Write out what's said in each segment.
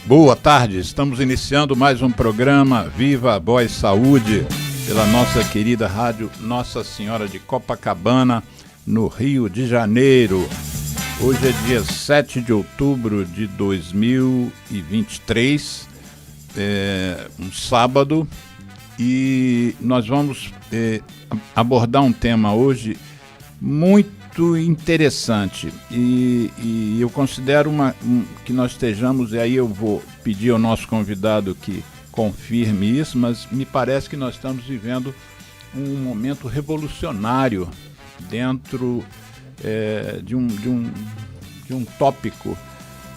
Boa tarde, estamos iniciando mais um programa Viva a Voz Saúde, pela nossa querida rádio Nossa Senhora de Copacabana, no Rio de Janeiro. Hoje é dia 7 de outubro de 2023, um sábado, e nós vamos abordar um tema hoje muito interessante e eu considero que nós estejamos, e aí eu vou pedir ao nosso convidado que confirme isso, mas me parece que nós estamos vivendo um momento revolucionário dentro de um tópico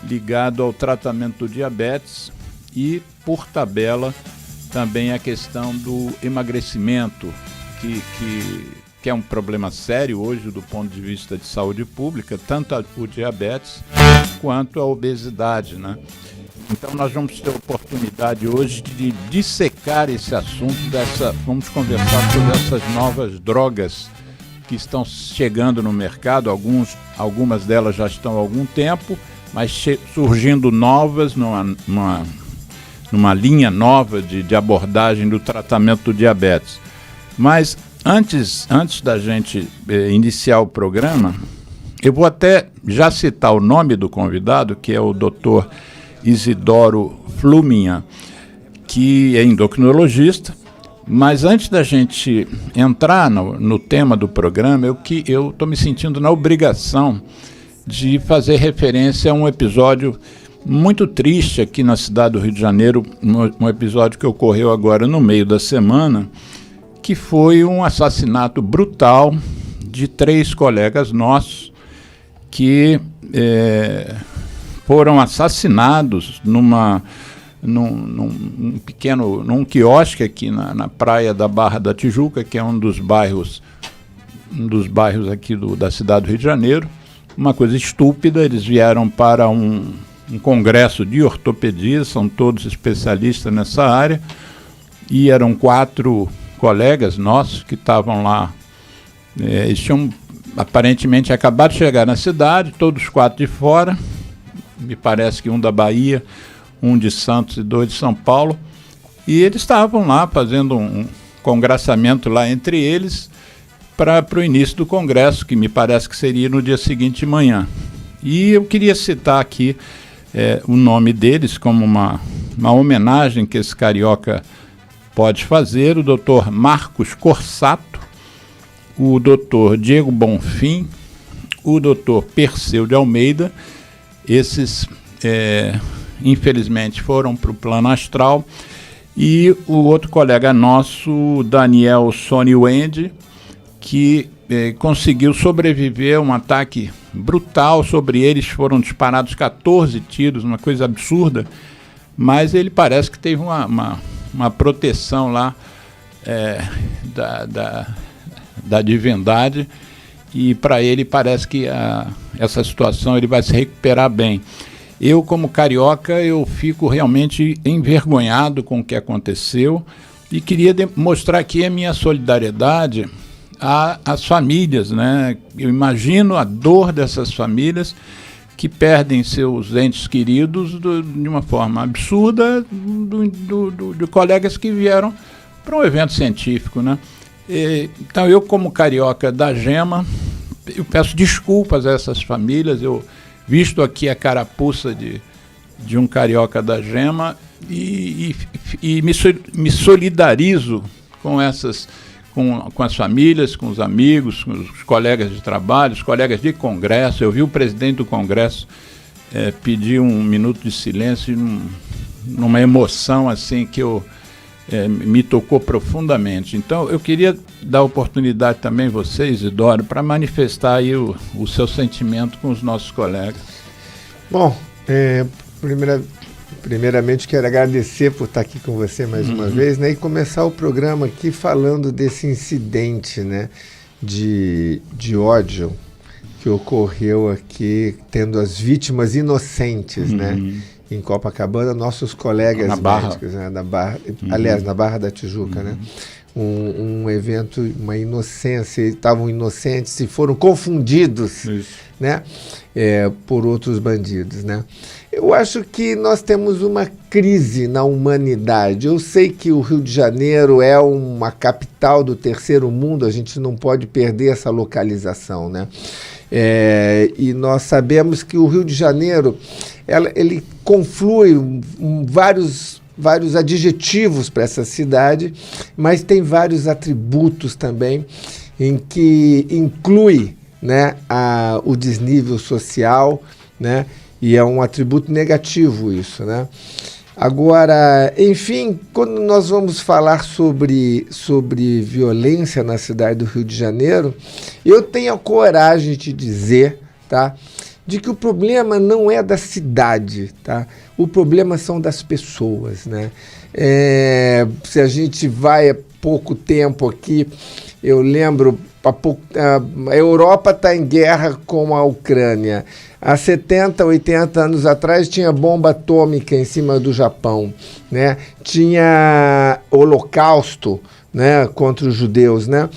ligado ao tratamento do diabetes e, por tabela, também a questão do emagrecimento, que é um problema sério hoje do ponto de vista de saúde pública, tanto o diabetes quanto a obesidade, né? Então nós vamos ter a oportunidade hoje de dissecar esse assunto, vamos conversar sobre essas novas drogas que estão chegando no mercado. Algumas delas já estão há algum tempo, mas surgindo novas numa linha nova de abordagem do tratamento do diabetes. Mas antes da gente iniciar o programa, eu vou até já citar o nome do convidado, que é o Dr. Isidoro Fluminha, que é endocrinologista. Mas antes da gente entrar no tema do programa, eu estou me sentindo na obrigação de fazer referência a um episódio muito triste aqui na cidade do Rio de Janeiro, um episódio que ocorreu agora no meio da semana, que foi um assassinato brutal de 3 colegas nossos que foram assassinados num quiosque aqui na praia da Barra da Tijuca, que é um dos bairros aqui da cidade do Rio de Janeiro. Uma coisa estúpida. Eles vieram para um congresso de ortopedia, são todos especialistas nessa área, e eram 4 colegas nossos que estavam lá. Eles tinham aparentemente acabado de chegar na cidade, todos 4 de fora, me parece que um da Bahia, um de Santos e 2 de São Paulo, e eles estavam lá fazendo um congraçamento lá entre eles para o início do congresso, que me parece que seria no dia seguinte de manhã. E eu queria citar aqui o nome deles como uma homenagem que esse carioca pode fazer: o Dr. Marcos Corsato, o Dr. Diego Bonfim, o Dr. Perseu de Almeida. Esses, infelizmente, foram para o plano astral. E o outro colega nosso, Daniel Sony Wendy, que conseguiu sobreviver a um ataque brutal sobre eles. Foram disparados 14 tiros, uma coisa absurda, mas ele parece que teve uma proteção lá da divindade, e para ele parece que essa situação ele vai se recuperar bem. Eu, como carioca, eu fico realmente envergonhado com o que aconteceu e queria mostrar aqui a minha solidariedade às famílias, né? Eu imagino a dor dessas famílias que perdem seus entes queridos de uma forma absurda, de colegas que vieram para um evento científico, né? Então eu, como carioca da Gema, eu peço desculpas a essas famílias. Eu visto aqui a carapuça de um carioca da Gema e me solidarizo com as famílias, com os amigos, com os colegas de trabalho, os colegas de congresso. Eu vi o presidente do congresso pedir um minuto de silêncio numa emoção assim que me tocou profundamente. Então eu queria dar oportunidade também a você, Isidoro, para manifestar aí o seu sentimento com os nossos colegas. Bom, primeiramente quero agradecer por estar aqui com você mais uma vez, né, e começar o programa aqui falando desse incidente, né, de ódio que ocorreu aqui, tendo as vítimas inocentes, né, em Copacabana, nossos colegas médicos, né, na Barra, aliás, na Barra da Tijuca, né, um evento, uma inocência, estavam inocentes e foram confundidos, né, por outros bandidos, né? Eu acho que nós temos uma crise na humanidade. Eu sei que o Rio de Janeiro é uma capital do terceiro mundo, a gente não pode perder essa localização, né? E nós sabemos que o Rio de Janeiro, ele conflui vários adjetivos para essa cidade, mas tem vários atributos também em que inclui, né, o desnível social, né, e é um atributo negativo isso, né? Agora, enfim, quando nós vamos falar sobre violência na cidade do Rio de Janeiro, eu tenho a coragem de dizer, tá, de que o problema não é da cidade, tá? O problema são das pessoas, né? Se a gente vai há pouco tempo aqui, eu lembro, a Europa está em guerra com a Ucrânia. Há 70, 80 anos atrás tinha bomba atômica em cima do Japão, né? Tinha holocausto, né, contra os judeus, né?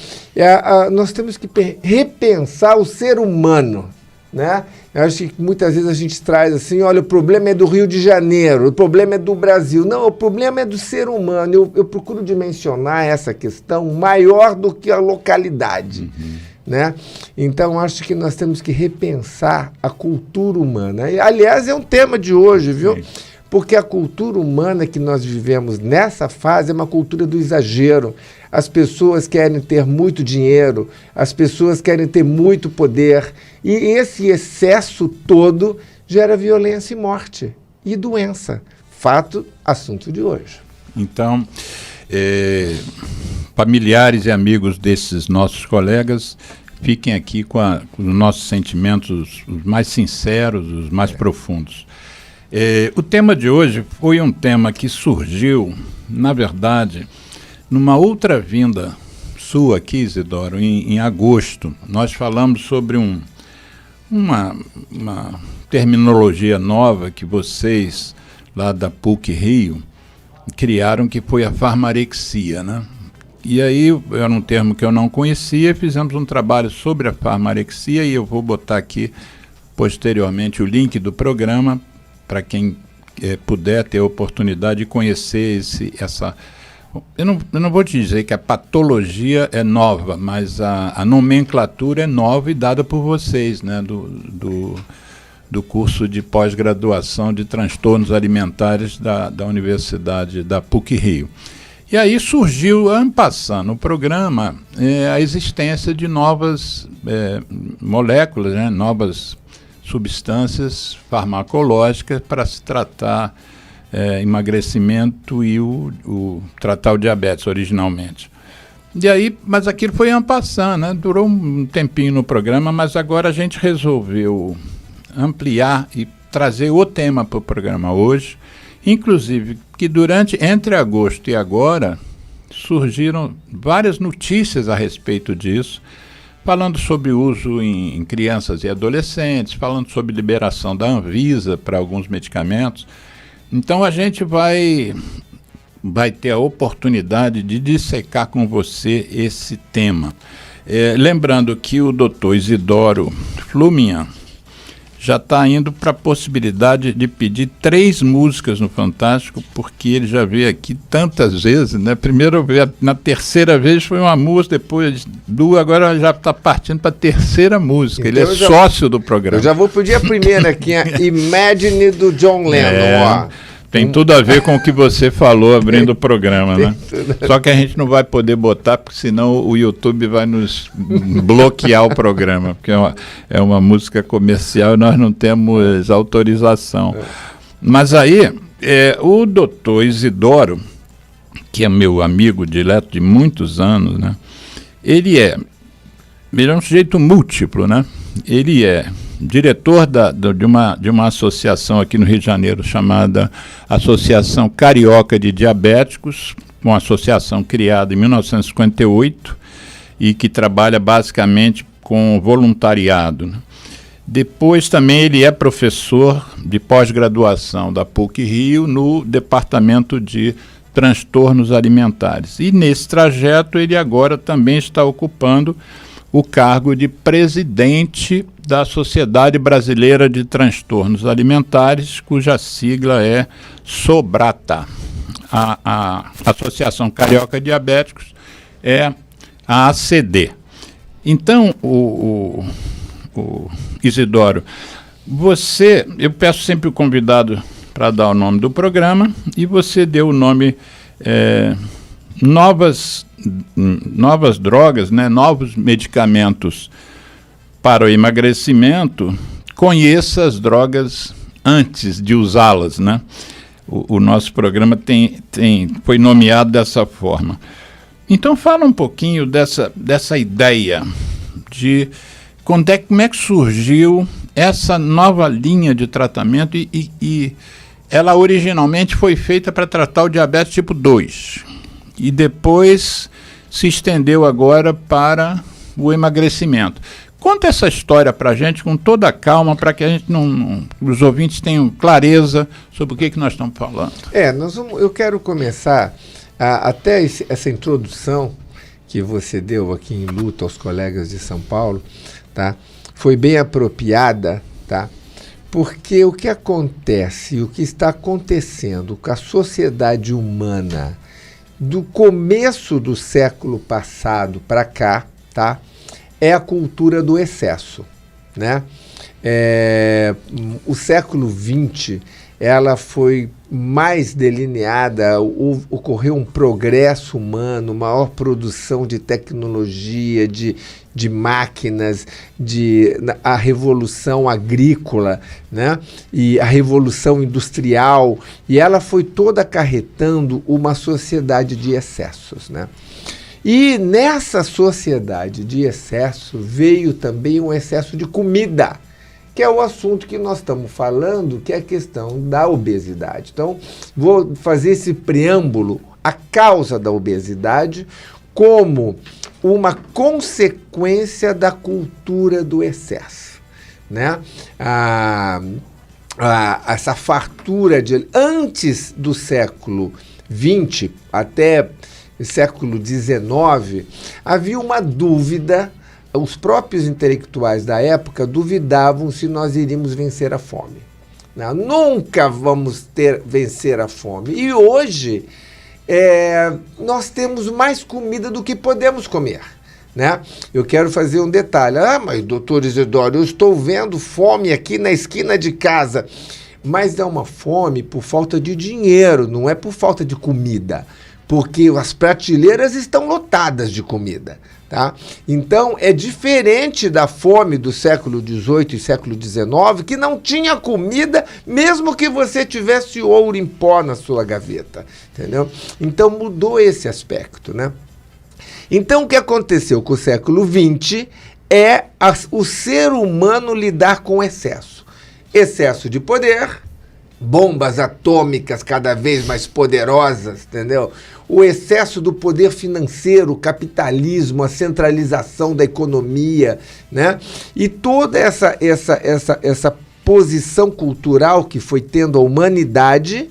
Nós temos que repensar o ser humano, né? Eu acho que muitas vezes a gente traz assim, olha, o problema é do Rio de Janeiro, o problema é do Brasil. Não, o problema é do ser humano. Eu procuro dimensionar essa questão maior do que a localidade. Né? Então, acho que nós temos que repensar a cultura humana. E, aliás, é um tema de hoje, viu? Sim. Porque a cultura humana que nós vivemos nessa fase é uma cultura do exagero. As pessoas querem ter muito dinheiro, as pessoas querem ter muito poder, e esse excesso todo gera violência e morte e doença. Fato, assunto de hoje. Então, familiares e amigos desses nossos colegas, fiquem aqui com os nossos sentimentos os mais sinceros, os mais profundos. O tema de hoje foi um tema que surgiu, na verdade, numa outra vinda sua aqui, Isidoro, em agosto. Nós falamos sobre uma terminologia nova que vocês, lá da PUC-Rio, criaram, que foi a farmarexia, né? E aí, era um termo que eu não conhecia, fizemos um trabalho sobre a farmarexia, e eu vou botar aqui, posteriormente, o link do programa, para quem puder ter a oportunidade de conhecer essa... Eu não vou te dizer que a patologia é nova, mas a nomenclatura é nova e dada por vocês, né, do curso de pós-graduação de transtornos alimentares da Universidade da PUC-Rio. E aí surgiu, ano passado, no programa, a existência de novas moléculas, né, novas substâncias farmacológicas para se tratar emagrecimento e tratar o diabetes originalmente. E aí, mas aquilo foi ano passado, né? Durou um tempinho no programa, mas agora a gente resolveu ampliar e trazer o tema para o programa hoje, inclusive que entre agosto e agora surgiram várias notícias a respeito disso, falando sobre uso em crianças e adolescentes, falando sobre liberação da Anvisa para alguns medicamentos. Então a gente vai ter a oportunidade de dissecar com você esse tema. Lembrando que o Dr. Isidoro Fluminhan já está indo para a possibilidade de pedir 3 músicas no Fantástico, porque ele já veio aqui tantas vezes, né? Primeiro, na terceira vez foi uma música, depois 2, agora já está partindo para a terceira música. Então, ele é sócio do programa. Eu já vou pedir a primeira aqui, a Imagine do John Lennon. Ó. Tem tudo a ver com o que você falou abrindo o programa, né? Só que a gente não vai poder botar, porque senão o YouTube vai nos bloquear o programa, porque é uma música comercial e nós não temos autorização. Mas aí, o doutor Isidoro, que é meu amigo direto de muitos anos, né? Ele é um sujeito múltiplo, né? Ele é diretor de uma associação aqui no Rio de Janeiro chamada Associação Carioca de Diabéticos, uma associação criada em 1958 e que trabalha basicamente com voluntariado, né? Depois também ele é professor de pós-graduação da PUC-Rio no Departamento de Transtornos Alimentares. E nesse trajeto ele agora também está ocupando o cargo de presidente da Sociedade Brasileira de Transtornos Alimentares, cuja sigla é SOBRATA. A Associação Carioca de Diabéticos é a ACD. Então, o Isidoro, eu peço sempre o convidado para dar o nome do programa, e você deu o nome novas drogas, né, novos medicamentos para o emagrecimento. Conheça as drogas antes de usá-las, né? O nosso programa foi nomeado dessa forma. Então fala um pouquinho dessa ideia de como é que surgiu essa nova linha de tratamento, e ela originalmente foi feita para tratar o diabetes tipo 2 e depois se estendeu agora para o emagrecimento. Conta essa história para a gente com toda a calma, para que a gente os ouvintes tenham clareza sobre o que nós estamos falando. Eu quero começar, até essa introdução que você deu aqui em Luta aos colegas de São Paulo, tá? Foi bem apropriada, tá? Porque o que acontece, o que está acontecendo com a sociedade humana do começo do século passado para cá, tá? É a cultura do excesso, né? O século XX, ela foi mais delineada, ocorreu um progresso humano, maior produção de tecnologia, de máquinas, a revolução agrícola, né? E a revolução industrial, e ela foi toda acarretando uma sociedade de excessos, né? E nessa sociedade de excesso veio também um excesso de comida, que é o assunto que nós estamos falando, que é a questão da obesidade. Então, vou fazer esse preâmbulo, a causa da obesidade, como uma consequência da cultura do excesso, né? Essa fartura antes do século XX, até século XIX, havia uma dúvida. Os próprios intelectuais da época duvidavam se nós iríamos vencer a fome. Não, nunca vamos vencer a fome. E hoje nós temos mais comida do que podemos comer, né? Eu quero fazer um detalhe. Mas doutor Isidoro, eu estou vendo fome aqui na esquina de casa. Mas é uma fome por falta de dinheiro, não é por falta de comida. Porque as prateleiras estão lotadas de comida, tá? Então, é diferente da fome do século XVIII e século XIX, que não tinha comida, mesmo que você tivesse ouro em pó na sua gaveta, entendeu? Então, mudou esse aspecto, né? Então, o que aconteceu com o século XX é o ser humano lidar com excesso. Excesso de poder, bombas atômicas cada vez mais poderosas, entendeu? O excesso do poder financeiro, o capitalismo, a centralização da economia, né? E toda essa posição cultural que foi tendo a humanidade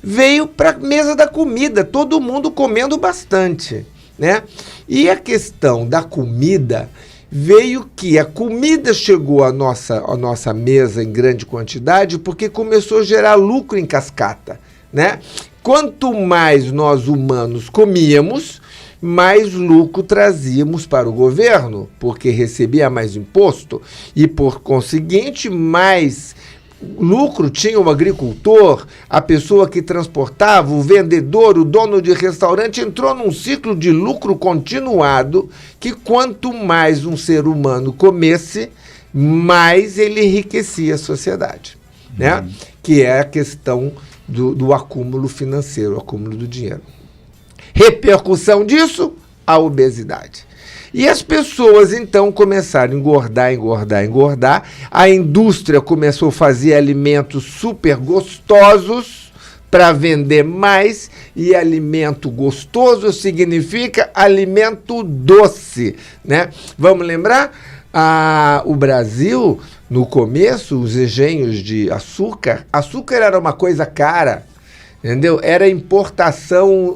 veio para a mesa da comida, todo mundo comendo bastante, né? E a questão da comida veio que a comida chegou à nossa mesa em grande quantidade porque começou a gerar lucro em cascata, né? Quanto mais nós humanos comíamos, mais lucro trazíamos para o governo, porque recebia mais imposto e, por conseguinte, mais lucro tinha o agricultor, a pessoa que transportava, o vendedor, o dono de restaurante. Entrou num ciclo de lucro continuado que quanto mais um ser humano comesse, mais ele enriquecia a sociedade, né? Que é a questão do acúmulo financeiro, o acúmulo do dinheiro. Repercussão disso, a obesidade. E as pessoas, então, começaram a engordar. A indústria começou a fazer alimentos super gostosos para vender mais, e alimento gostoso significa alimento doce, né? Vamos lembrar? O Brasil, no começo, os engenhos de açúcar era uma coisa cara. entendeu? Era importação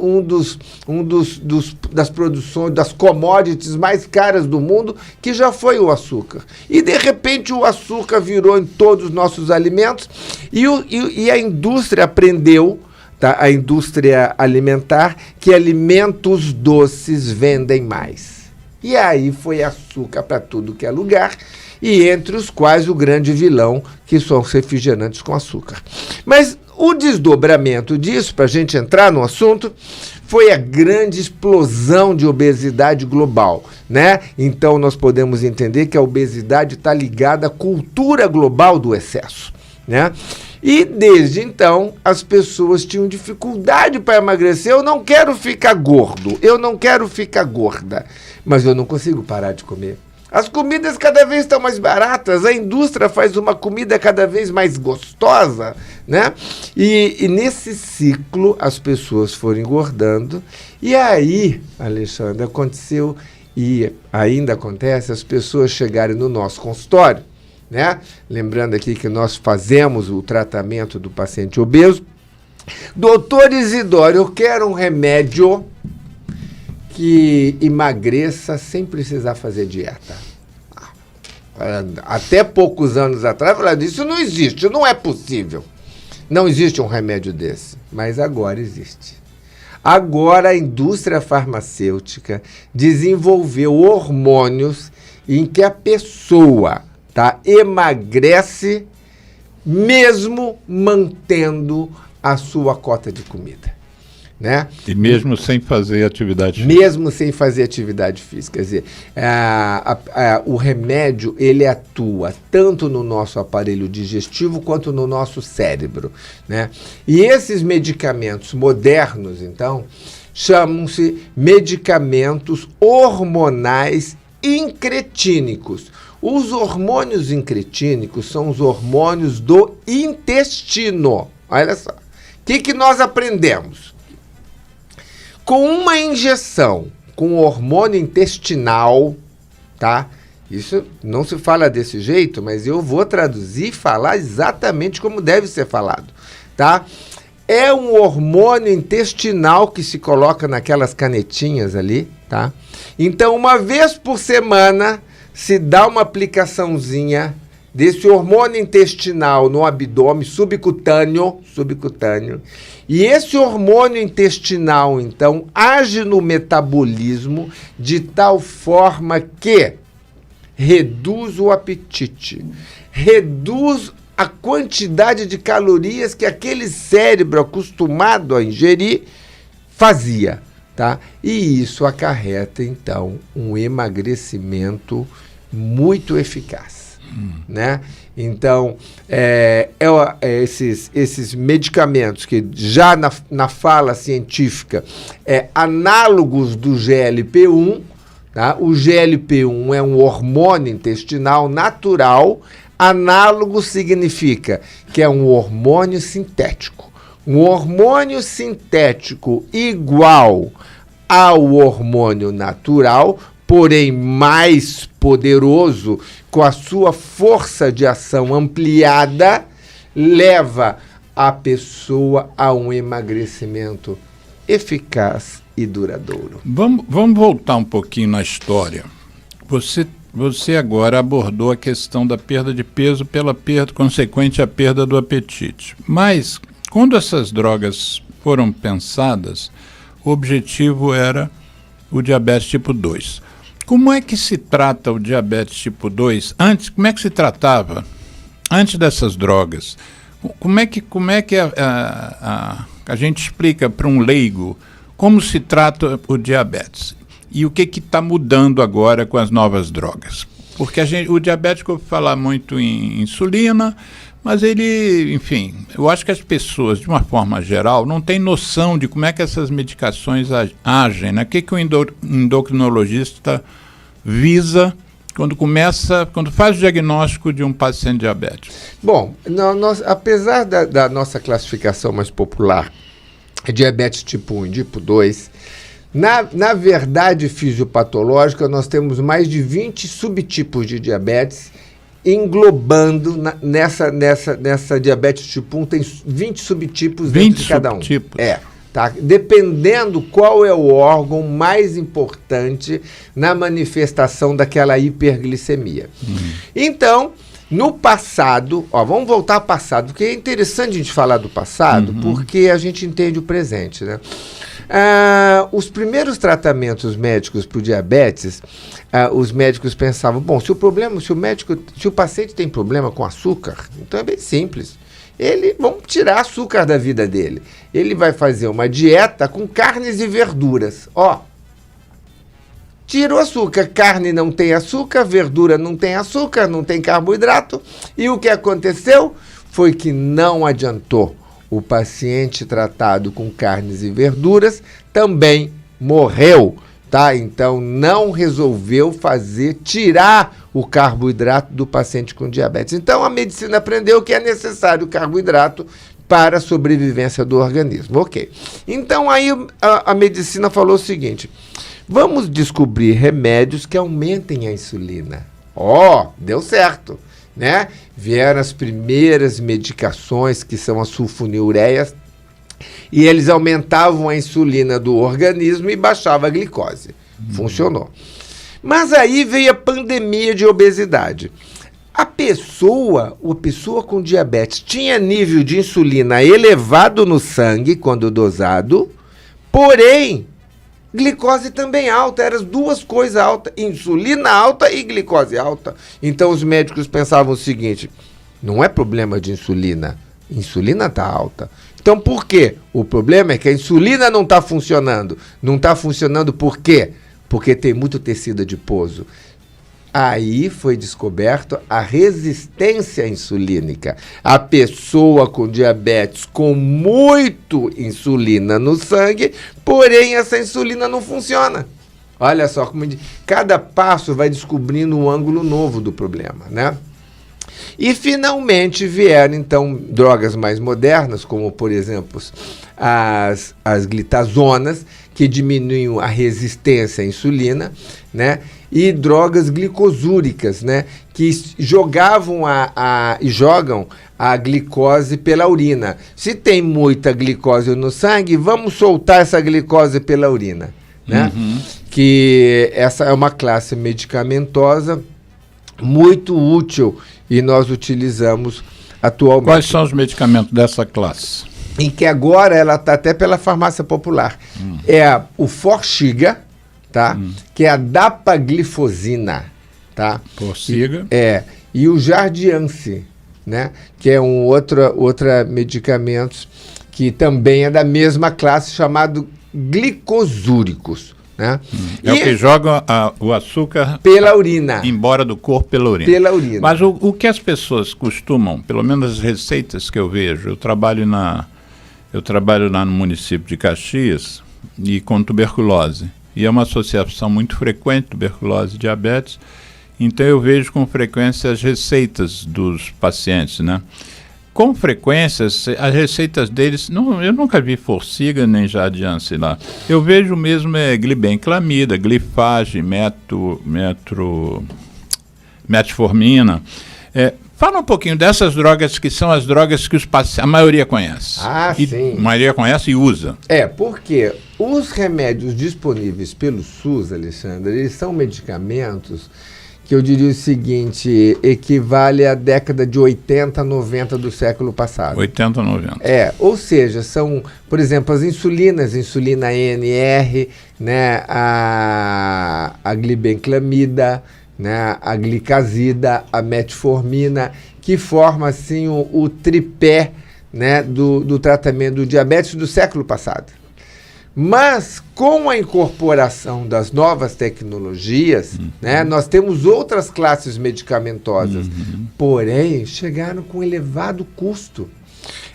das produções, das commodities mais caras do mundo, que já foi o açúcar. E, de repente, o açúcar virou em todos os nossos alimentos e a indústria aprendeu, tá? A indústria alimentar, que alimentos doces vendem mais. E aí foi açúcar para tudo que é lugar, e entre os quais o grande vilão, que são os refrigerantes com açúcar. Mas o desdobramento disso, para a gente entrar no assunto, foi a grande explosão de obesidade global, né? Então nós podemos entender que a obesidade está ligada à cultura global do excesso, né? E desde então as pessoas tinham dificuldade para emagrecer. Eu não quero ficar gordo, eu não quero ficar gorda, mas eu não consigo parar de comer. As comidas cada vez estão mais baratas, a indústria faz uma comida cada vez mais gostosa, né? E nesse ciclo as pessoas foram engordando. E aí, Alexandre, aconteceu e ainda acontece as pessoas chegarem no nosso consultório, né? Lembrando aqui que nós fazemos o tratamento do paciente obeso. Doutor Isidoro, eu quero um remédio que emagreça sem precisar fazer dieta. Até poucos anos atrás, falando, isso não existe, não é possível. Não existe um remédio desse, mas agora existe. Agora a indústria farmacêutica desenvolveu hormônios em que a pessoa, tá, emagrece mesmo mantendo a sua cota de comida, né? E mesmo sem fazer atividade física. Mesmo sem fazer atividade física. Quer dizer, o remédio, ele atua tanto no nosso aparelho digestivo quanto no nosso cérebro, né? E esses medicamentos modernos, então, chamam-se medicamentos hormonais incretínicos. Os hormônios incretínicos são os hormônios do intestino. Olha só. O que nós aprendemos? Com uma injeção com hormônio intestinal, tá? Isso não se fala desse jeito, mas eu vou traduzir e falar exatamente como deve ser falado, tá? É um hormônio intestinal que se coloca naquelas canetinhas ali, tá? Então, uma vez por semana, se dá uma aplicaçãozinha desse hormônio intestinal no abdômen subcutâneo, e esse hormônio intestinal, então, age no metabolismo de tal forma que reduz o apetite, reduz a quantidade de calorias que aquele cérebro acostumado a ingerir fazia, tá? E isso acarreta, então, um emagrecimento muito eficaz. Né? Então, esses medicamentos que já na fala científica análogos do GLP-1, tá? O GLP-1 é um hormônio intestinal natural, análogo significa que é um hormônio sintético. Um hormônio sintético igual ao hormônio natural, porém mais poderoso, com a sua força de ação ampliada, leva a pessoa a um emagrecimento eficaz e duradouro. Vamos voltar um pouquinho na história. Você agora abordou a questão da perda de peso pela perda consequente à perda do apetite. Mas, quando essas drogas foram pensadas, o objetivo era o diabetes tipo 2. Como é que se trata o diabetes tipo 2? Como é que se tratava antes dessas drogas? Como é que a gente explica para um leigo como se trata o diabetes? E o que está mudando agora com as novas drogas? Porque o diabético fala muito em insulina, mas ele, enfim, eu acho que as pessoas, de uma forma geral, não têm noção de como é que essas medicações agem, né? O que o endocrinologista visa quando faz o diagnóstico de um paciente diabético? Bom, apesar da nossa classificação mais popular, diabetes tipo 1 e tipo 2, na verdade fisiopatológica, nós temos mais de 20 subtipos de diabetes englobando nessa diabetes tipo 1, tem 20 subtipos dentro de cada um. 20 subtipos? Tá? Dependendo qual é o órgão mais importante na manifestação daquela hiperglicemia. Então, no passado, vamos voltar ao passado, porque é interessante a gente falar do passado, porque a gente entende o presente, né? Os primeiros tratamentos médicos para o diabetes, os médicos pensavam, bom, se o paciente tem problema com açúcar, então é bem simples. Vamos tirar açúcar da vida dele. Ele vai fazer uma dieta com carnes e verduras. Tira o açúcar. Carne não tem açúcar, verdura não tem açúcar, não tem carboidrato. E o que aconteceu foi que não adiantou. O paciente tratado com carnes e verduras também morreu, tá? Então não resolveu tirar o carboidrato do paciente com diabetes. Então a medicina aprendeu que é necessário carboidrato para a sobrevivência do organismo. Ok. Então aí a medicina falou o seguinte: vamos descobrir remédios que aumentem a insulina. Deu certo, né? Vieram as primeiras medicações, que são as sulfonilureias, e eles aumentavam a insulina do organismo e baixava a glicose. Funcionou. Mas aí veio a pandemia de obesidade. A pessoa com diabetes tinha nível de insulina elevado no sangue quando dosado, porém, glicose também alta, eram as duas coisas altas, insulina alta e glicose alta. Então os médicos pensavam o seguinte: não é problema de insulina está alta. Então por quê? O problema é que a insulina não está funcionando. Não está funcionando por quê? Porque tem muito tecido adiposo. Aí foi descoberto a resistência insulínica. A pessoa com diabetes com muito insulina no sangue, porém essa insulina não funciona. Olha só, cada passo vai descobrindo um ângulo novo do problema, né? E finalmente vieram então drogas mais modernas, como por exemplo as glitazonas, que diminuem a resistência à insulina, né? E drogas glicosúricas, né? Que jogam a glicose pela urina. Se tem muita glicose no sangue, vamos soltar essa glicose pela urina, né? Que essa é uma classe medicamentosa muito útil e nós utilizamos atualmente. Quais são os medicamentos dessa classe? Em que agora ela está até pela farmácia popular. É o Forxiga, tá? Que é a dapaglifosina, tá? Forxiga. E o Jardiance, né? Que é outro medicamento que também é da mesma classe, chamado glicosúricos, né? É o que joga o açúcar pela urina. Embora do corpo pela urina. Pela urina. Mas o que as pessoas costumam, pelo menos as receitas que eu vejo, eu trabalho lá no município de Caxias e com tuberculose. E é uma associação muito frequente, tuberculose e diabetes. Então eu vejo com frequência as receitas dos pacientes, né? Com frequência, as receitas deles, eu nunca vi Forxiga nem Jardiance lá. Eu vejo mesmo glibenclamida, glifage, metformina. Fala um pouquinho dessas drogas que são as drogas que a maioria conhece. Sim. A maioria conhece e usa. Porque os remédios disponíveis pelo SUS, Alexandre, eles são medicamentos que eu diria o seguinte, equivale à década de 80, 90 do século passado. 80, 90. Ou seja, são, por exemplo, as insulinas, insulina NR, né, a glibenclamida, né, a glicazida, a metformina, que forma assim o tripé, né, do tratamento do diabetes do século passado. Mas com a incorporação das novas tecnologias, né, nós temos outras classes medicamentosas, porém chegaram com elevado custo.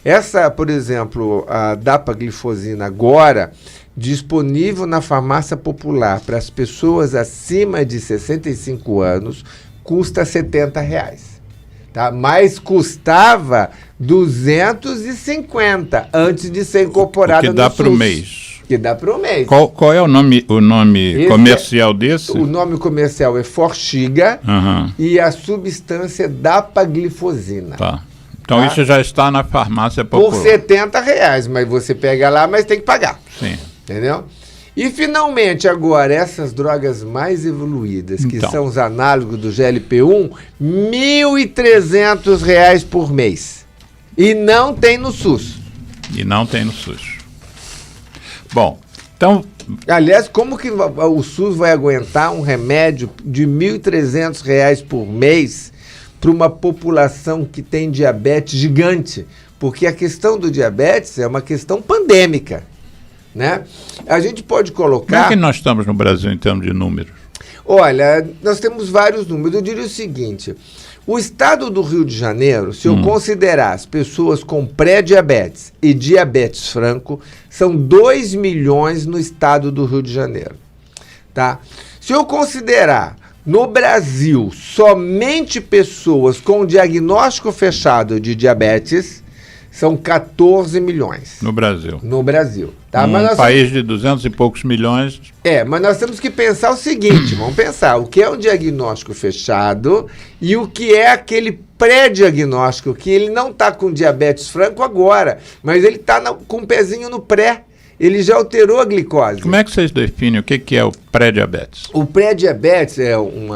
Essa, por exemplo, a dapaglifosina agora, disponível na farmácia popular para as pessoas acima de 65 anos, custa R$70. Tá? Mas custava 250 antes de ser incorporada no SUS. O que dá para o mês. Que dá para um mês. Qual é o nome Esse comercial desse? O nome comercial é Forxiga e a substância é dapaglifosina. Tá. Então Tá? isso já está na farmácia Por popular. R$70, mas você pega lá, mas tem que pagar. Sim. Entendeu? E finalmente agora, essas drogas mais evoluídas, que Então. são os análogos do GLP-1, R$1.300 por mês. E não tem no SUS. E não tem no SUS. Bom, então, Aliás, como que o SUS vai aguentar um remédio de R$1.300 por mês para uma população que tem diabetes gigante? Porque a questão do diabetes é uma questão pandêmica, né? A gente pode como é colocar... que nós estamos no Brasil em termos de números? Olha, nós temos vários números. Eu diria o seguinte: o estado do Rio de Janeiro, se eu considerar as pessoas com pré-diabetes e diabetes franco, são 2 milhões no estado do Rio de Janeiro. Tá? Se eu considerar no Brasil somente pessoas com diagnóstico fechado de diabetes, são 14 milhões. No Brasil. No Brasil. Tá? Um país de 200 e poucos milhões. Mas nós temos que pensar o seguinte, vamos pensar, o que é um diagnóstico fechado e o que é aquele pré-diagnóstico, que ele não está com diabetes franco agora, mas ele está com um pezinho no pré, ele já alterou a glicose. Como é que vocês definem o que é o pré-diabetes? O pré-diabetes é um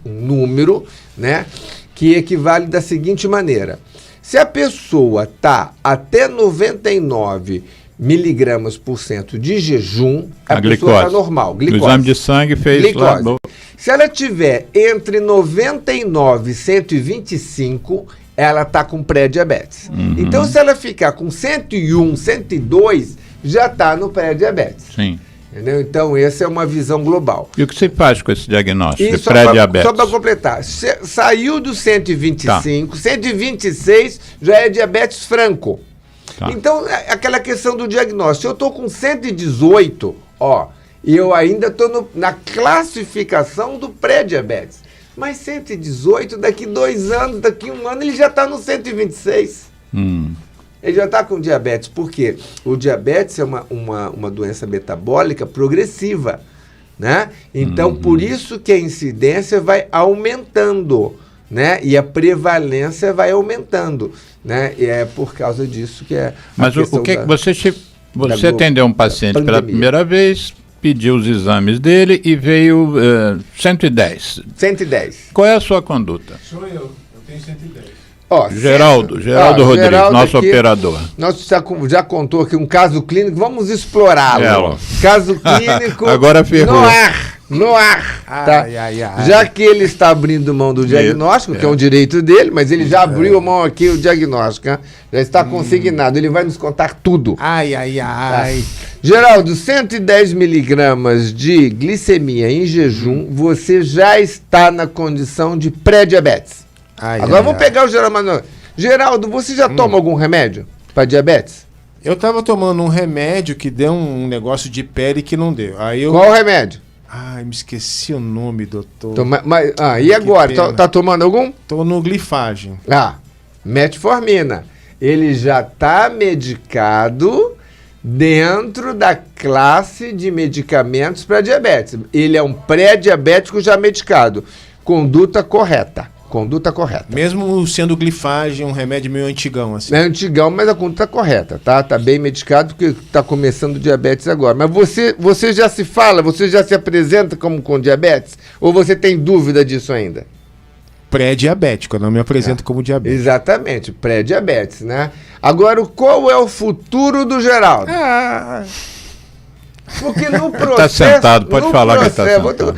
número, né, que equivale da seguinte maneira: se a pessoa está até 99 miligramas por cento de jejum, a pessoa está normal. Glicose. O exame de sangue fez Glicose. lá. Se ela tiver entre 99 e 125, ela está com pré-diabetes. Então, se ela ficar com 101, 102, já está no pré-diabetes. Sim. Entendeu? Então, essa é uma visão global. E o que você faz com esse diagnóstico E de pré-diabetes? Só para completar, saiu do 125, 126 já é diabetes franco. Tá. Então, aquela questão do diagnóstico. Se eu estou com 118, eu ainda estou na classificação do pré-diabetes. Mas 118, daqui 2 anos, daqui 1 ano, ele já está no 126. Ele já está com diabetes. Por quê? O diabetes é uma doença metabólica progressiva, né? Então, por isso que a incidência vai aumentando, né? E a prevalência vai aumentando, né? E é por causa disso que é... Mas o que você atendeu um paciente pela primeira vez, pediu os exames dele e veio 110. 110. Qual é a sua conduta? Sou eu tenho 110. Geraldo Rodrigues, Geraldo nosso aqui, operador. Nós já contou aqui um caso clínico, vamos explorá-lo. Caso clínico Agora ferrou. no ar. Tá? Já que ele está abrindo mão do diagnóstico, que é um direito dele, mas ele já abriu mão aqui o diagnóstico, né? Já está consignado, ele vai nos contar tudo. Tá? Geraldo, 110 miligramas de glicemia em jejum, você já está na condição de pré-diabetes. Agora vamos pegar o Geraldo. Geraldo, você já toma algum remédio para diabetes? Eu estava tomando um remédio que deu um negócio de pele que não deu. Qual o remédio? Me esqueci o nome, doutor. E agora? Tá tomando algum? Tô no glifagem. Metformina. Ele já está medicado dentro da classe de medicamentos para diabetes. Ele é um pré-diabético já medicado. Conduta correta. Mesmo sendo glifagem, um remédio meio antigão, assim. É antigão, mas a conduta está correta, tá? Tá bem medicado porque está começando diabetes agora. Mas você já se fala, você já se apresenta como com diabetes? Ou você tem dúvida disso ainda? Pré-diabético, eu não me apresento como diabético. Exatamente, pré-diabetes, né? Agora, qual é o futuro do Geraldo? Porque no processo... Está sentado, pode falar que está sentado.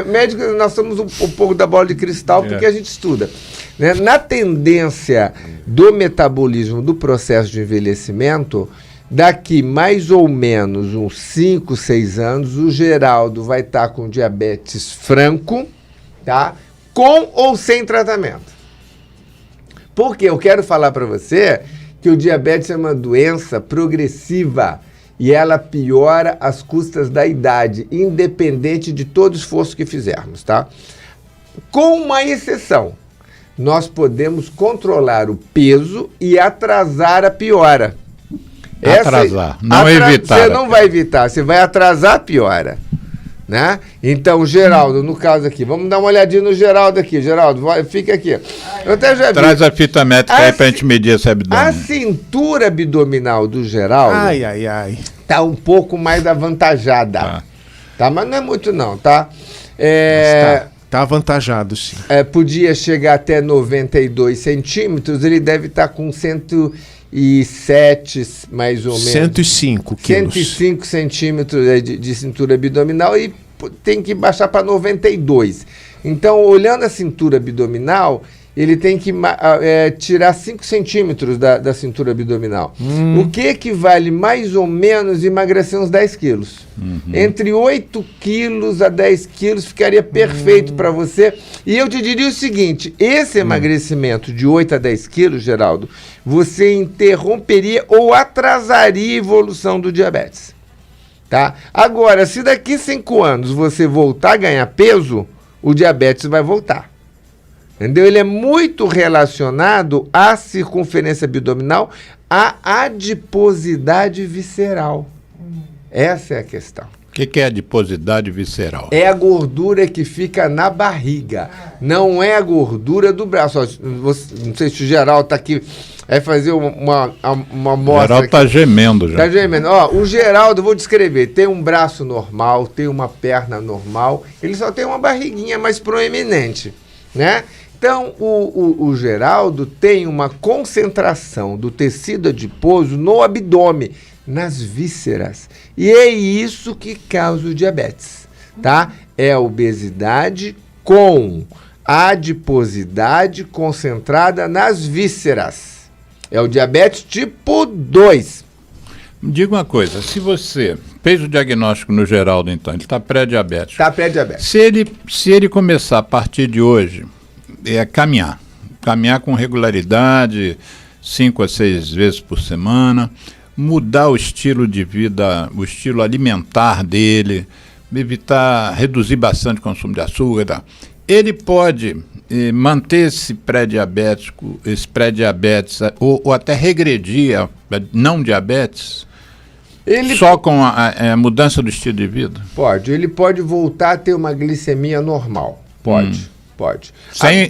Médico, nós somos um pouco da bola de cristal porque a gente estuda. Né? Na tendência do metabolismo do processo de envelhecimento, daqui mais ou menos uns 5, 6 anos, o Geraldo vai estar com diabetes franco, tá? Com ou sem tratamento. Porque eu quero falar para você que o diabetes é uma doença progressiva e ela piora às custas da idade, independente de todo esforço que fizermos, tá? Com uma exceção, nós podemos controlar o peso e atrasar a piora. Atrasar, não evitar. Você não vai evitar, você vai atrasar, piora. Né? Então, Geraldo, no caso aqui, vamos dar uma olhadinha no Geraldo aqui. Geraldo, fica aqui. Eu até já vi. Traz a fita métrica aí pra gente medir esse abdômen. A cintura abdominal do Geraldo tá um pouco mais avantajada. Tá, mas não é muito não, tá? Tá avantajado, sim. Podia chegar até 92 centímetros, ele deve estar com 107, mais ou menos. 105 quilos. 105 centímetros de cintura abdominal e tem que baixar para 92. Então, olhando a cintura abdominal, ele tem que tirar 5 centímetros da cintura abdominal. O que equivale mais ou menos emagrecer uns 10 quilos. Entre 8 quilos a 10 quilos ficaria perfeito para você. E eu te diria o seguinte, esse emagrecimento de 8 a 10 quilos, Geraldo, você interromperia ou atrasaria a evolução do diabetes. Tá? Agora, se daqui 5 anos você voltar a ganhar peso, o diabetes vai voltar. Entendeu? Ele é muito relacionado à circunferência abdominal, à adiposidade visceral. Essa é a questão. O que é adiposidade visceral? É a gordura que fica na barriga, não é a gordura do braço. Não sei se o Geraldo está aqui, fazer uma amostra. O Geraldo está gemendo já. Está gemendo. O Geraldo, vou descrever, tem um braço normal, tem uma perna normal, ele só tem uma barriguinha mais proeminente, né? Então, o Geraldo tem uma concentração do tecido adiposo no abdômen, nas vísceras. E é isso que causa o diabetes, tá? É a obesidade com adiposidade concentrada nas vísceras. É o diabetes tipo 2. Diga uma coisa, se você fez o diagnóstico no Geraldo, então, ele está pré-diabético. Está pré-diabético. Se ele começar a partir de hoje, caminhar com regularidade, 5 a 6 vezes por semana, mudar o estilo de vida, o estilo alimentar dele, reduzir bastante o consumo de açúcar, ele pode manter esse pré-diabetes ou até regredir a não diabetes, só com a mudança do estilo de vida? Pode, ele pode voltar a ter uma glicemia normal, pode.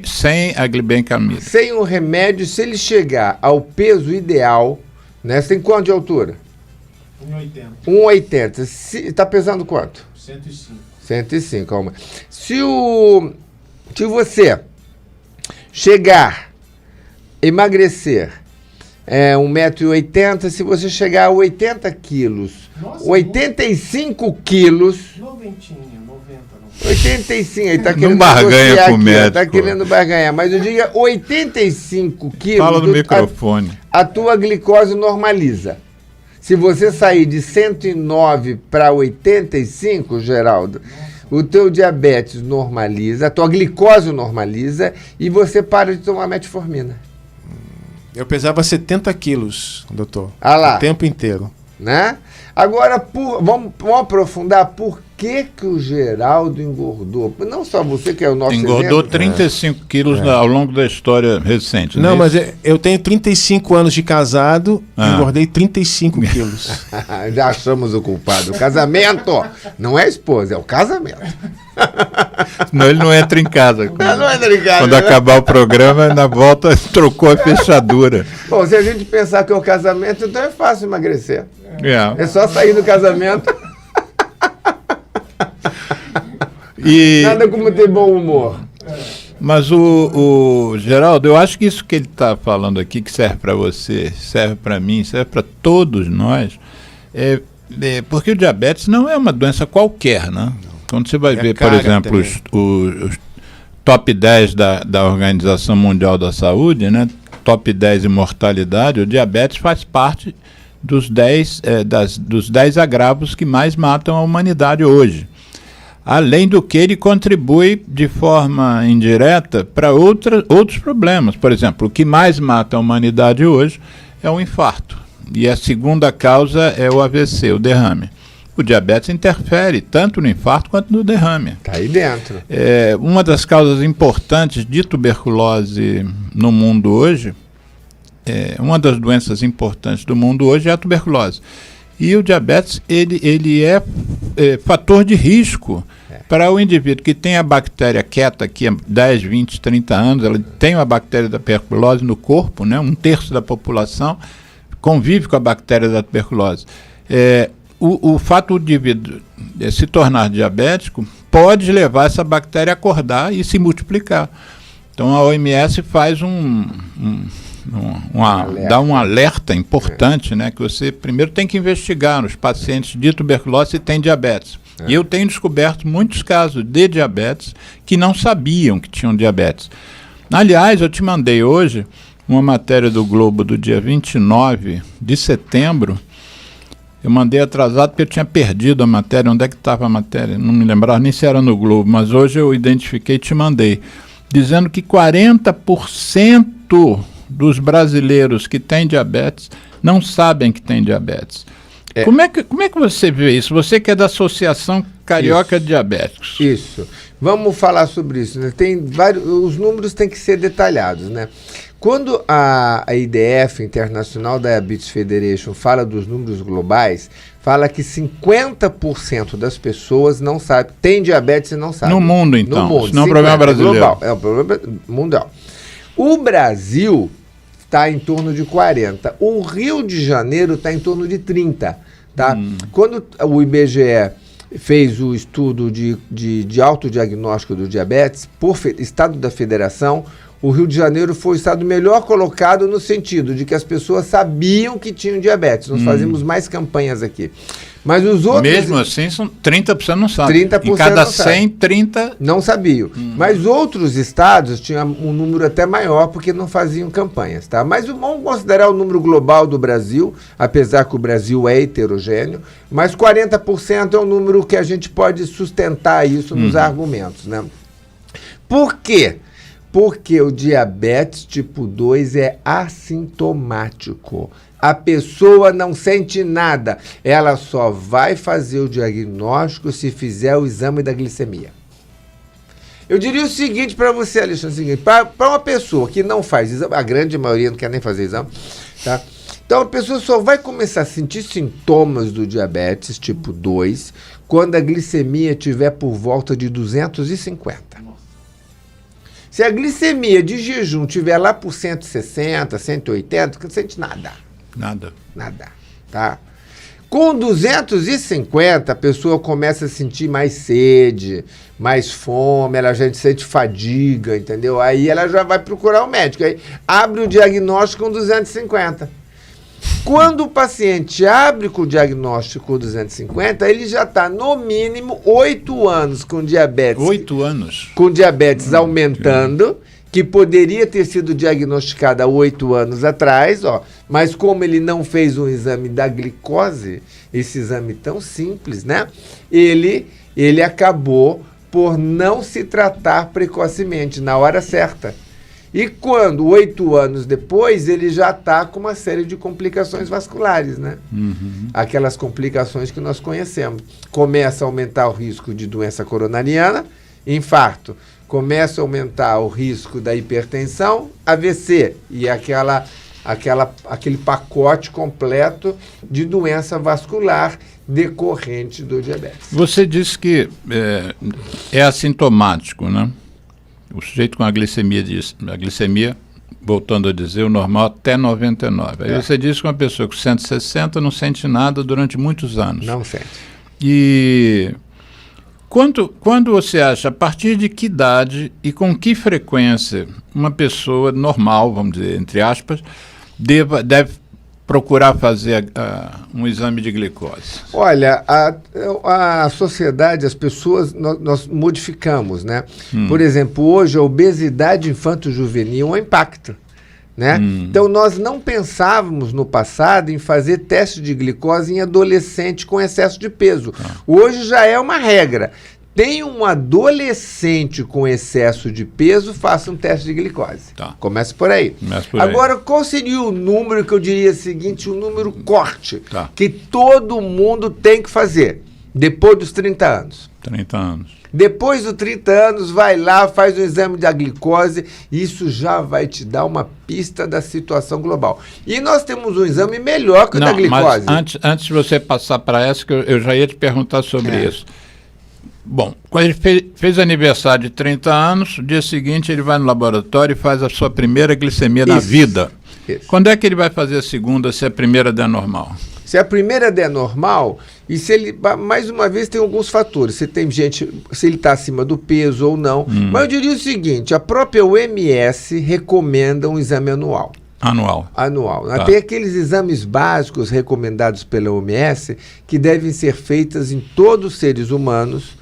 Sem a glibenclamida. Sem um remédio, se ele chegar ao peso ideal, né? Você tem quanto de altura? 1,80. 1,80. Está pesando quanto? 105. 105, calma. Se você chegar, emagrecer 1,80 m, se você chegar a 80 quilos, 85 quilos... 85, ele está querendo não barganha com o médico. Está querendo barganhar, mas eu digo 85 quilos... Fala no microfone. A tua glicose normaliza. Se você sair de 109 para 85, Geraldo, o teu diabetes normaliza, a tua glicose normaliza e você para de tomar metformina. Eu pesava 70 quilos, doutor. O tempo inteiro. Né? Agora, vamos aprofundar por que o Geraldo engordou. Não só você, que é o nosso engordou exemplo. 35 quilos ao longo da história recente. Não, mas eu tenho 35 anos de casado e engordei 35 quilos. Já achamos o culpado. O casamento não é a esposa, é o casamento. Senão ele não entra em casa. Não entra em casa. Quando acabar o programa, na volta trocou a fechadura. Bom, se a gente pensar que é o casamento, então é fácil emagrecer. É só sair do casamento. Nada como ter bom humor. Mas o Geraldo, eu acho que isso que ele está falando aqui, que serve para você, serve para mim, serve para todos nós, porque o diabetes não é uma doença qualquer, né? Quando você vai ver, por exemplo, os top 10 da Organização Mundial da Saúde, né? Top 10 em mortalidade, o diabetes faz parte dos 10 agravos que mais matam a humanidade hoje. Além do que ele contribui de forma indireta para outros problemas. Por exemplo, o que mais mata a humanidade hoje é o infarto. E a segunda causa é o AVC, o derrame. O diabetes interfere tanto no infarto quanto no derrame. Está aí dentro. Uma das causas importantes de tuberculose no mundo hoje uma das doenças importantes do mundo hoje é a tuberculose. E o diabetes, ele é fator de risco para o indivíduo que tem a bactéria quieta aqui há 10, 20, 30 anos, ela tem a bactéria da tuberculose no corpo, né? 1/3 da população convive com a bactéria da tuberculose. O fato do indivíduo se tornar diabético pode levar essa bactéria a acordar e se multiplicar. Então a OMS faz dá um alerta importante, né, que você primeiro tem que investigar nos pacientes de tuberculose se tem diabetes. E eu tenho descoberto muitos casos de diabetes que não sabiam que tinham diabetes. Aliás, eu te mandei hoje uma matéria do Globo do dia 29 de setembro. Eu mandei atrasado porque eu tinha perdido a matéria. Onde é que estava a matéria? Não me lembrava nem se era no Globo, mas hoje eu identifiquei e te mandei. Dizendo que 40% dos brasileiros que têm diabetes não sabem que têm diabetes. Como é que você vê isso? Você que é da Associação Carioca de Diabéticos. Isso. Vamos falar sobre isso, né? Os números têm que ser detalhados, né? Quando a IDF, International Diabetes Federation, fala dos números globais, fala que 50% das pessoas não sabem, tem diabetes e não sabem. No mundo, então. No mundo. Isso não é um problema brasileiro. Global, é um problema mundial. O Brasil está em torno de 40%. O Rio de Janeiro está em torno de 30%. Tá? Quando o IBGE fez o estudo de autodiagnóstico do diabetes, por estado da federação, o Rio de Janeiro foi o estado melhor colocado no sentido de que as pessoas sabiam que tinham diabetes. Nós fazíamos mais campanhas aqui. Mas os outros... Mesmo assim, 30% não sabem. 30% em cada não 100, 30... Não sabiam. Mas outros estados tinham um número até maior porque não faziam campanhas. Tá? Mas vamos considerar o número global do Brasil, apesar que o Brasil é heterogêneo, mas 40% é um número que a gente pode sustentar isso nos argumentos. Né? Por quê? Porque o diabetes tipo 2 é assintomático. A pessoa não sente nada. Ela só vai fazer o diagnóstico se fizer o exame da glicemia. Eu diria o seguinte para você, Alexandre, para uma pessoa que não faz exame, a grande maioria não quer nem fazer exame, tá? Então a pessoa só vai começar a sentir sintomas do diabetes tipo 2 quando a glicemia estiver por volta de 250. Se a glicemia de jejum estiver lá por 160, 180, não sente nada. Nada. Tá? Com 250, a pessoa começa a sentir mais sede, mais fome, ela já sente fadiga, entendeu? Aí ela já vai procurar o médico. Aí abre o diagnóstico com 250. Quando o paciente abre com o diagnóstico com 250, ele já está, no mínimo, 8 anos com diabetes. 8 anos? Com diabetes aumentando, que poderia ter sido diagnosticado há 8 anos atrás, mas como ele não fez um exame da glicose, esse exame tão simples, né? Ele acabou por não se tratar precocemente, na hora certa. E quando, 8 anos depois, ele já está com uma série de complicações vasculares, né? Aquelas complicações que nós conhecemos. Começa a aumentar o risco de doença coronariana, infarto. Começa a aumentar o risco da hipertensão, AVC e aquele pacote completo de doença vascular decorrente do diabetes. Você disse que é assintomático, né? O sujeito com a glicemia, voltando a dizer, o normal até 99. Aí você disse que uma pessoa com 160 não sente nada durante muitos anos. Não sente. E quando você acha, a partir de que idade e com que frequência uma pessoa normal, vamos dizer, entre aspas, deve procurar fazer um exame de glicose? Olha, a sociedade, as pessoas, nós modificamos, né? Por exemplo, hoje a obesidade infanto-juvenil é um impacto, né? Então nós não pensávamos no passado em fazer teste de glicose em adolescente com excesso de peso. Hoje já é uma regra. Tem um adolescente com excesso de peso, faça um teste de glicose. Tá. Começa por aí. Agora, qual seria o número que eu diria o seguinte, o número corte, que todo mundo tem que fazer depois dos 30 anos? 30 anos. Depois dos 30 anos, vai lá, faz um exame da glicose, e isso já vai te dar uma pista da situação global. E nós temos um exame melhor que o da glicose. Mas antes de você passar para essa, que eu já ia te perguntar sobre isso. Bom, quando ele fez aniversário de 30 anos, no dia seguinte ele vai no laboratório e faz a sua primeira glicemia na vida. Isso. Quando é que ele vai fazer a segunda, se a primeira der normal? Se a primeira der normal, e se ele, mais uma vez, tem alguns fatores. Se tem gente, se ele está acima do peso ou não. Mas eu diria o seguinte, a própria OMS recomenda um exame anual. Anual. Tá. Tem aqueles exames básicos recomendados pela OMS que devem ser feitos em todos os seres humanos,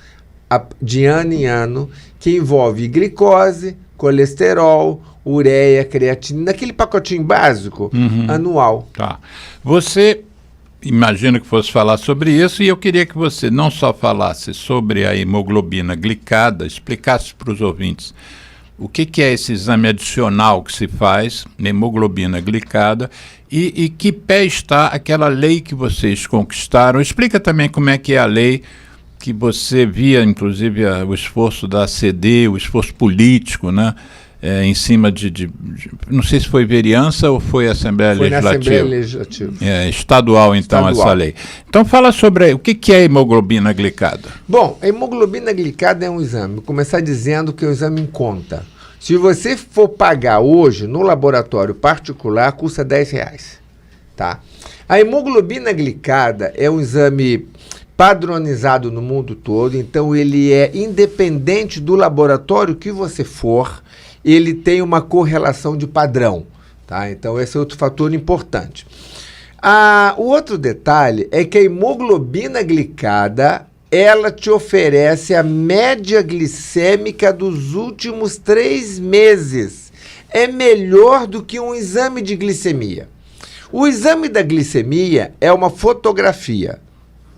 de ano em ano, que envolve glicose, colesterol, ureia, creatina, naquele pacotinho básico anual. Tá. Você, imagino que fosse falar sobre isso, e eu queria que você não só falasse sobre a hemoglobina glicada, explicasse para os ouvintes o que é esse exame adicional que se faz na hemoglobina glicada e que pé está aquela lei que vocês conquistaram. Explica também como é que é a lei que você via, inclusive, o esforço da ACD, o esforço político, né? Em cima de não sei se foi vereança ou foi Assembleia Legislativa. Foi na Assembleia Legislativa. Estadual, então, essa lei. Então, fala sobre o que é hemoglobina glicada. Bom, a hemoglobina glicada é um exame. Vou começar dizendo que é um exame em conta. Se você for pagar hoje no laboratório particular, custa R$10. Tá? A hemoglobina glicada é um exame padronizado no mundo todo, então ele é independente do laboratório que você for, ele tem uma correlação de padrão, tá? Então esse é outro fator importante. O outro detalhe é que a hemoglobina glicada, ela te oferece a média glicêmica dos últimos 3 meses. É melhor do que um exame de glicemia. O exame da glicemia é uma fotografia.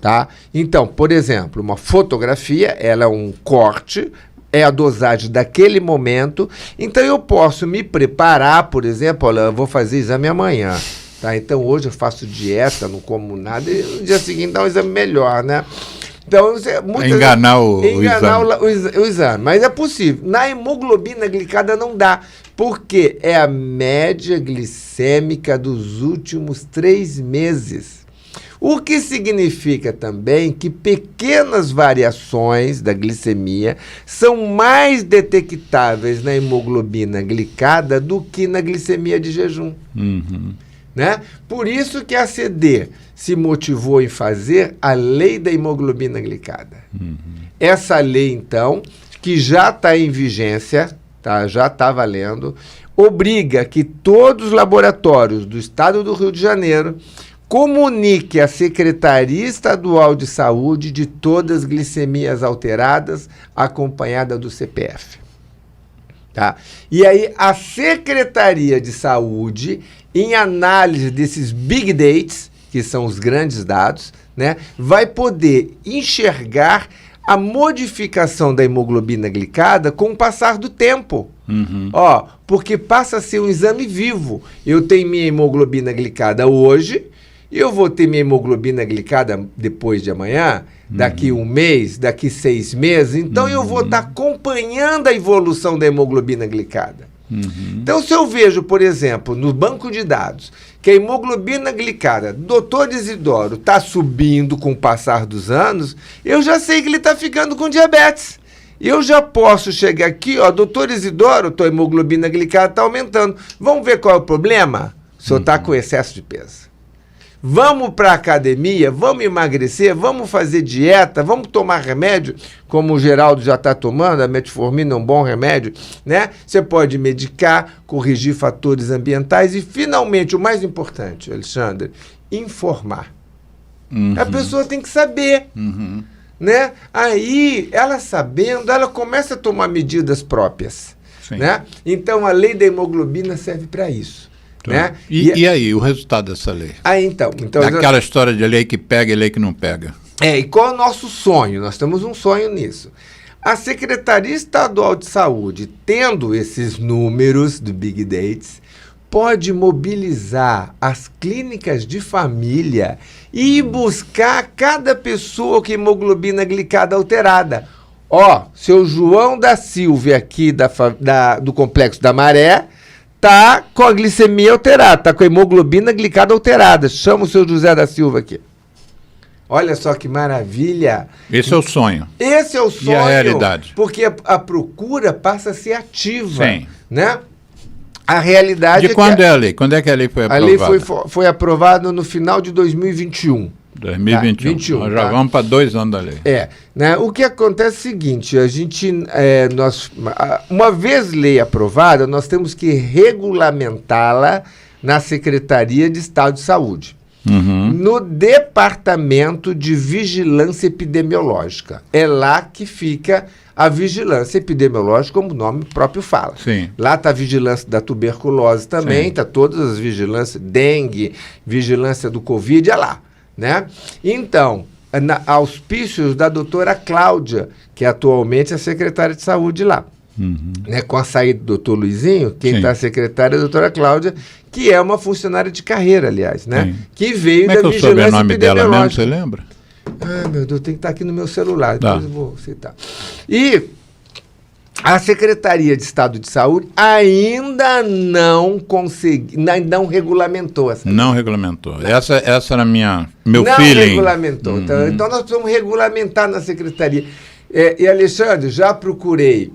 Tá? Então, por exemplo, uma fotografia, ela é um corte, é a dosagem daquele momento, então eu posso me preparar, por exemplo, olha, eu vou fazer exame amanhã, tá? Então hoje eu faço dieta, não como nada, e no dia seguinte dá um exame melhor, né? Então, enganar o exame. Mas é possível. Na hemoglobina glicada não dá, porque é a média glicêmica dos últimos 3 meses. O que significa também que pequenas variações da glicemia são mais detectáveis na hemoglobina glicada do que na glicemia de jejum. Né? Por isso que a ACD se motivou em fazer a lei da hemoglobina glicada. Essa lei, então, que já está em vigência, tá? Já está valendo, obriga que todos os laboratórios do estado do Rio de Janeiro comunique à Secretaria Estadual de Saúde de todas as glicemias alteradas, acompanhada do CPF. Tá? E aí a Secretaria de Saúde, em análise desses big dates, que são os grandes dados, né, vai poder enxergar a modificação da hemoglobina glicada com o passar do tempo. Porque passa a ser um exame vivo. Eu tenho minha hemoglobina glicada hoje, eu vou ter minha hemoglobina glicada depois de amanhã, daqui 1 mês, daqui 6 meses. Então, eu vou estar acompanhando a evolução da hemoglobina glicada. Então, se eu vejo, por exemplo, no banco de dados, que a hemoglobina glicada do Dr. Isidoro está subindo com o passar dos anos, eu já sei que ele está ficando com diabetes. Eu já posso chegar aqui, Dr. Isidoro, tua hemoglobina glicada está aumentando. Vamos ver qual é o problema? O senhor está com excesso de peso. Vamos para a academia, vamos emagrecer, vamos fazer dieta, vamos tomar remédio, como o Geraldo já está tomando, a metformina é um bom remédio, né? Você pode medicar, corrigir fatores ambientais e, finalmente, o mais importante, Alexandre, informar. A pessoa tem que saber, né? Aí, ela sabendo, ela começa a tomar medidas próprias, né? Então, a lei da hemoglobina serve para isso. Né? E aí, o resultado dessa lei? Então aquela história de lei que pega e lei que não pega. E qual é o nosso sonho? Nós temos um sonho nisso. A Secretaria Estadual de Saúde, tendo esses números do Big Dates, pode mobilizar as clínicas de família e ir buscar cada pessoa com hemoglobina glicada alterada. Ó, seu João da Silva aqui do Complexo da Maré tá com a glicemia alterada, tá com a hemoglobina glicada alterada. Chama o seu José da Silva aqui. Olha só que maravilha. Esse é o sonho. Esse é o sonho. E a realidade. Porque a procura passa a ser ativa. Sim. Né? A realidade de quando é a lei? Quando é que a lei foi aprovada? A lei foi aprovada no final de 2021. 2021. 21, Nós já vamos para 2 anos da lei. Né? O que acontece é o seguinte, uma vez lei aprovada, nós temos que regulamentá-la na Secretaria de Estado de Saúde. No Departamento de Vigilância Epidemiológica. É lá que fica a vigilância epidemiológica, como o nome próprio fala. Sim. Lá está a vigilância da tuberculose também, está todas as vigilâncias, dengue, vigilância do Covid, é lá. Né? Então, auspícios da doutora Cláudia, que atualmente é secretária de saúde lá. Né? Com a saída do doutor Luizinho, quem está secretária é a doutora Cláudia, que é uma funcionária de carreira, aliás, né? Que veio da vigilância epidemiológica. Como é que é o sobrenome dela mesmo, você lembra? Ah, meu Deus, tem que estar aqui no meu celular, depois eu vou citar. E a Secretaria de Estado de Saúde ainda não não regulamentou essa. Não regulamentou. Essa era meu não feeling. Não regulamentou. Então nós precisamos regulamentar na Secretaria. E Alexandre, já procurei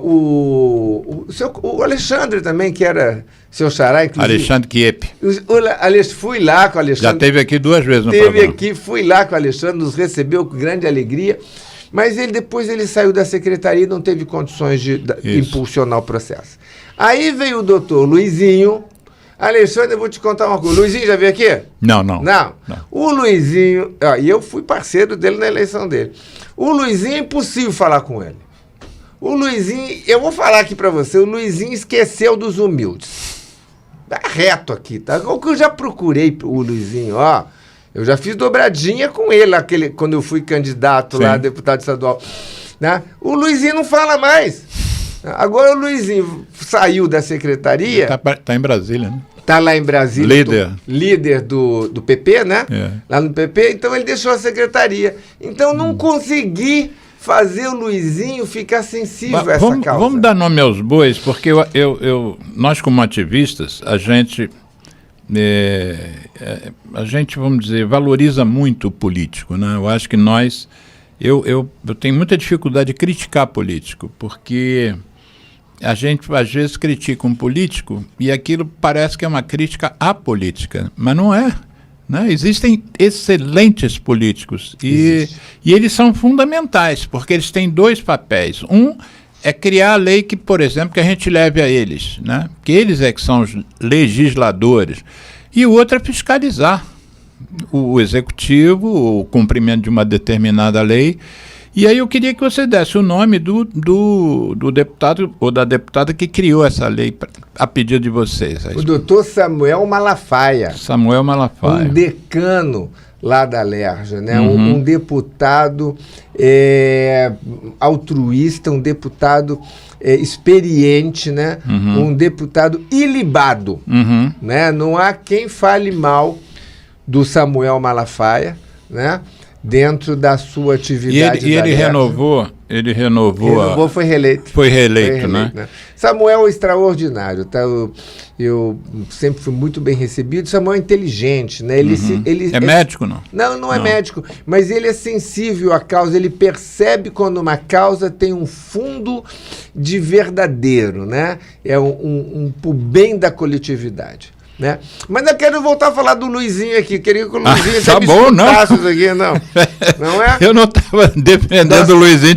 o Alexandre também, que era seu xará, inclusive. Alexandre Kiep. Fui lá com o Alexandre. Já esteve aqui 2 vezes no programa. Fui lá com o Alexandre, nos recebeu com grande alegria, mas depois ele saiu da secretaria e não teve condições de impulsionar o processo. Aí veio o doutor Luizinho. Alexandre, eu vou te contar uma coisa. O Luizinho já veio aqui? Não. O Luizinho, e eu fui parceiro dele na eleição dele. O Luizinho é impossível falar com ele. O Luizinho, eu vou falar aqui pra você, o Luizinho esqueceu dos humildes. Tá reto aqui, tá? O que eu já procurei o Luizinho, eu já fiz dobradinha com ele, quando eu fui candidato lá, deputado estadual. Né? O Luizinho não fala mais. Agora o Luizinho saiu da secretaria. Tá em Brasília, né? Tá lá em Brasília. Líder do PP, né? Lá no PP, então ele deixou a secretaria. Então não consegui fazer o Luizinho ficar sensível a essa causa. Vamos dar nome aos bois, porque nós como ativistas, a gente, vamos dizer, valoriza muito o político, né? Eu acho que eu tenho muita dificuldade de criticar político, porque a gente às vezes critica um político e aquilo parece que é uma crítica à política, mas não é. Né? Existem excelentes políticos e eles são fundamentais, porque eles têm 2 papéis. Um é criar a lei que, por exemplo, que a gente leve a eles, né? Que eles é que são os legisladores. E o outro é fiscalizar o executivo, o cumprimento de uma determinada lei. E aí eu queria que você desse o nome do deputado ou da deputada que criou essa lei a pedido de vocês. O doutor Samuel Malafaia. Samuel Malafaia. Um decano lá da Alerj, né? Um deputado altruísta, um deputado experiente, né? Um deputado ilibado. Né? Não há quem fale mal do Samuel Malafaia, né? Dentro da sua atividade. E ele renovou. Foi reeleito. Foi reeleito, né? Samuel é extraordinário, tá? Eu sempre fui muito bem recebido. Samuel é inteligente, né? Ele é médico, não? Não é médico, mas ele é sensível à causa, ele percebe quando uma causa tem um fundo de verdadeiro, né? É um bem da coletividade. Né? Mas eu quero voltar a falar do Luizinho aqui. Queria que o Luizinho tá bom, não? Aqui, não é? Eu não estava defendendo o Luizinho,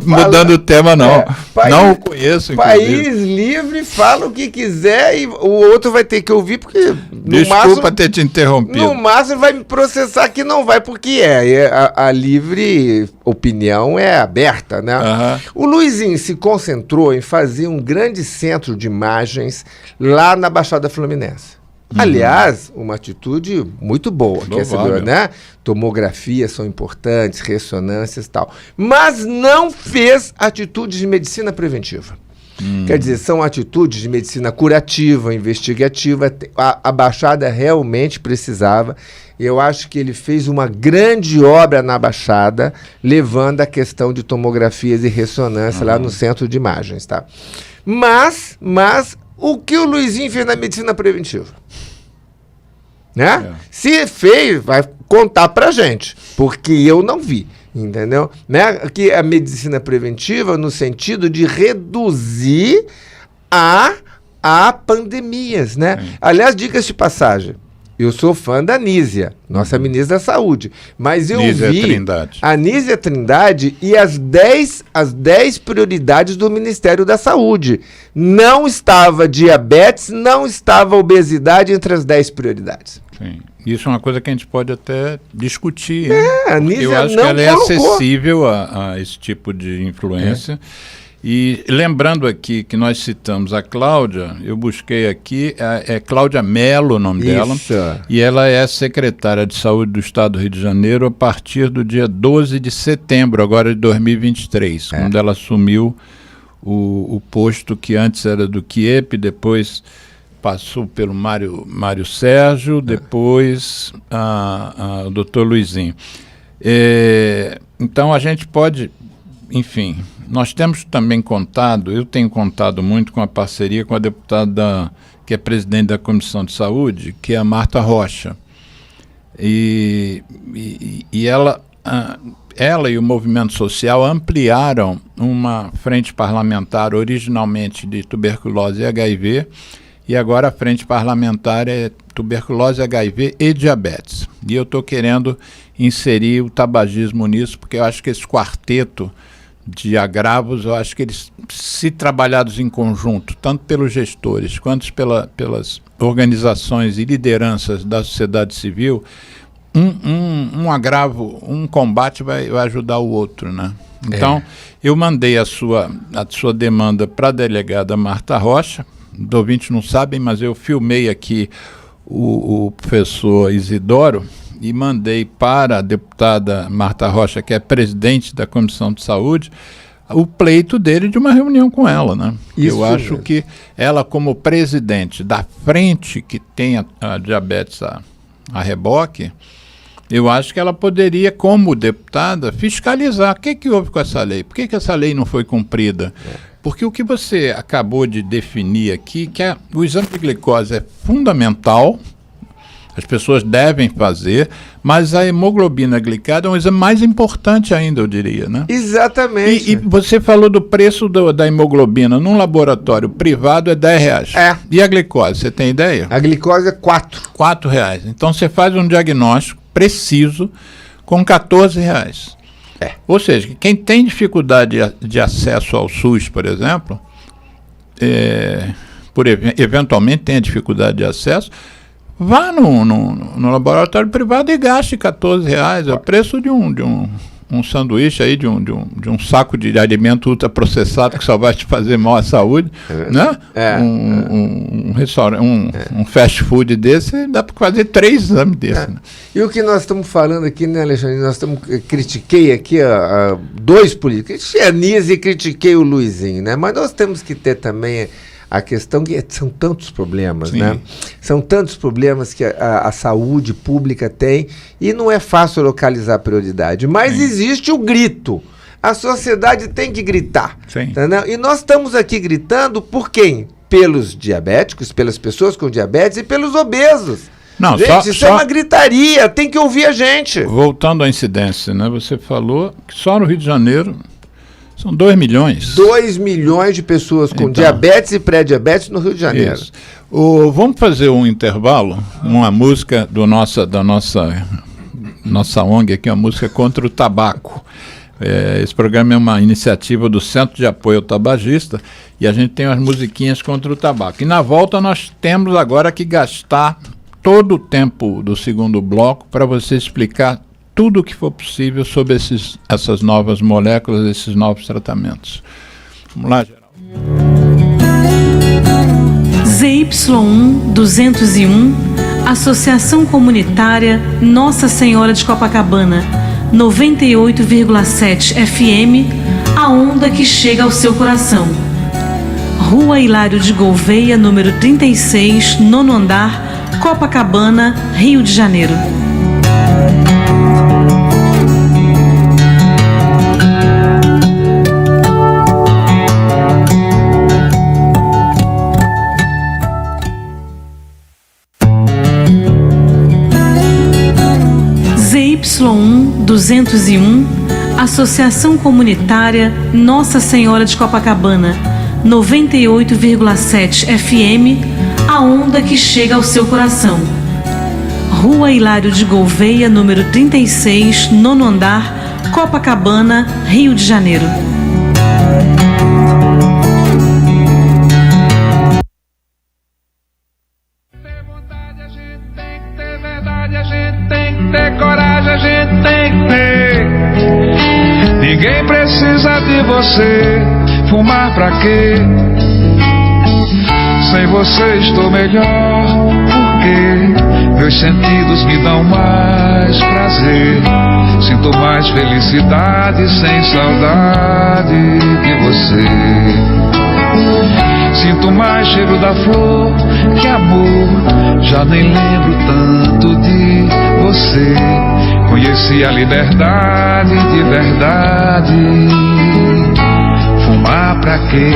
mudando o tema, não. Não o conheço, inclusive. País livre, fala o que quiser e o outro vai ter que ouvir, porque desculpa ter te interrompido. No máximo vai me processar que não vai, porque a livre opinião é aberta, né? O Luizinho se concentrou em fazer um grande centro de imagens lá na Baixada Fluminense. Aliás, uma atitude muito boa, né? Tomografias são importantes, ressonâncias e tal. Mas não fez atitudes de medicina preventiva. Quer dizer, são atitudes de medicina curativa, investigativa. A Baixada realmente precisava. Eu acho que ele fez uma grande obra na Baixada, levando a questão de tomografias e ressonância lá no centro de imagens, tá? Mas o que o Luizinho fez na medicina preventiva? Né? Se fez, vai contar pra gente, porque eu não vi. Entendeu? Né? Que a medicina preventiva no sentido de reduzir a pandemias, né? Aliás, dicas de passagem, eu sou fã da Nízia, nossa ministra da Saúde, mas eu vi Trindade. A Nízia Trindade e as 10 prioridades do Ministério da Saúde. Não estava diabetes, não estava obesidade entre as 10 prioridades. Sim. Isso é uma coisa que a gente pode até discutir. A Nízia eu acho que ela é acessível a esse tipo de influência. E lembrando aqui que nós citamos a Cláudia, eu busquei aqui, é Cláudia Mello o nome dela, e ela é secretária de Saúde do Estado do Rio de Janeiro a partir do dia 12 de setembro, agora de 2023, quando ela assumiu o posto que antes era do Chiep, depois passou pelo Mário Sérgio, depois o doutor Luizinho. Então a gente pode, enfim, nós temos também eu tenho contado muito com a parceria com a deputada que é presidente da Comissão de Saúde, que é a Marta Rocha. E ela e o movimento social ampliaram uma frente parlamentar originalmente de tuberculose e HIV, e agora a frente parlamentar é tuberculose, HIV e diabetes. E eu estou querendo inserir o tabagismo nisso, porque eu acho que esse quarteto de agravos, eu acho que eles, se trabalhados em conjunto, tanto pelos gestores quanto pelas organizações e lideranças da sociedade civil, um agravo, um combate vai ajudar o outro, né? Então, eu mandei a sua demanda para a delegada Marta Rocha. Os ouvintes não sabem, mas eu filmei aqui o professor Isidoro e mandei para a deputada Marta Rocha, que é presidente da Comissão de Saúde, o pleito dele de uma reunião com ela, né? Eu acho que ela, como presidente da frente que tem a diabetes a reboque, eu acho que ela poderia, como deputada, fiscalizar. O que houve com essa lei? Por que essa lei não foi cumprida? Porque o que você acabou de definir aqui, que o exame de glicose é fundamental, as pessoas devem fazer, mas a hemoglobina glicada é um exame mais importante ainda, eu diria, né? Exatamente. E você falou do preço da hemoglobina num laboratório privado é R$10. E a glicose, você tem ideia? A glicose é R$4. Então você faz um diagnóstico preciso com R$14. Ou seja, quem tem dificuldade de acesso ao SUS, por exemplo, eventualmente tem a dificuldade de acesso, vá no laboratório privado e gaste R$14. É o preço de um sanduíche aí, de um saco de alimento ultraprocessado que só vai te fazer mal à saúde, né? Um restaurante, um fast food desse, dá para fazer 3 exames desses. Né? E o que nós estamos falando aqui, né, Alexandre? Critiquei aqui dois políticos, critiquei a Nízia e critiquei o Luizinho, né? Mas nós temos que ter também a questão que são tantos problemas, né? São tantos problemas que a saúde pública tem e não é fácil localizar a prioridade. Mas existe o grito. A sociedade tem que gritar. Entendeu? E nós estamos aqui gritando por quem? Pelos diabéticos, pelas pessoas com diabetes e pelos obesos. Não, gente, isso é uma gritaria, tem que ouvir a gente. Voltando à incidência, né? Você falou que só no Rio de Janeiro são 2 milhões. 2 milhões de pessoas com diabetes e pré-diabetes no Rio de Janeiro. Isso. Vamos fazer um intervalo, uma música da nossa ONG aqui, uma música contra o tabaco. Esse programa é uma iniciativa do Centro de Apoio ao Tabagista e a gente tem umas musiquinhas contra o tabaco. E na volta nós temos agora que gastar todo o tempo do segundo bloco para você explicar tudo o que for possível sobre essas novas moléculas, esses novos tratamentos. Vamos lá, Geraldo. ZY1 201, Associação Comunitária Nossa Senhora de Copacabana, 98,7 FM, a onda que chega ao seu coração. Rua Hilário de Gouveia, número 36, nono andar, Copacabana, Rio de Janeiro. ZY1 201, Associação Comunitária Nossa Senhora de Copacabana, 98,7 FM, a onda que chega ao seu coração. Rua Hilário de Gouveia, número 36, nono andar, Copacabana, Rio de Janeiro. Ninguém precisa de você, fumar pra quê? Sem você estou melhor, porque meus sentidos me dão mais prazer. Sinto mais felicidade sem saudade de você. Sinto mais cheiro da flor que amor, já nem lembro tanto de você. Conheci a liberdade de verdade. Fumar pra quê?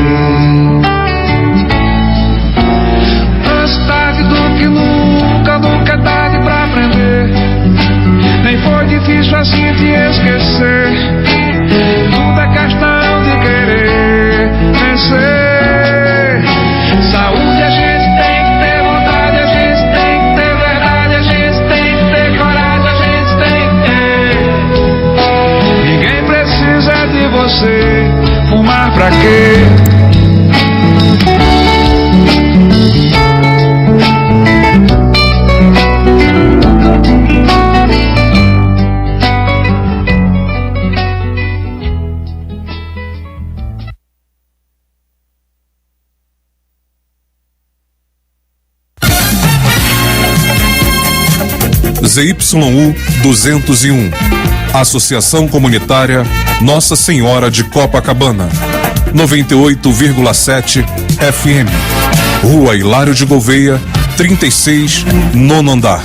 Mais tarde do que nunca, nunca é tarde pra aprender. Nem foi difícil assim te esquecer. Tudo é questão de querer vencer. Saúde a gente tem que ter, vontade a gente tem que ter, verdade a gente tem que ter, coragem a gente tem que ter. Ninguém precisa de você, fumar pra quê? ZYU 201, Associação Comunitária Nossa Senhora de Copacabana, 98,7 FM, Rua Hilário de Gouveia, 36, nono andar,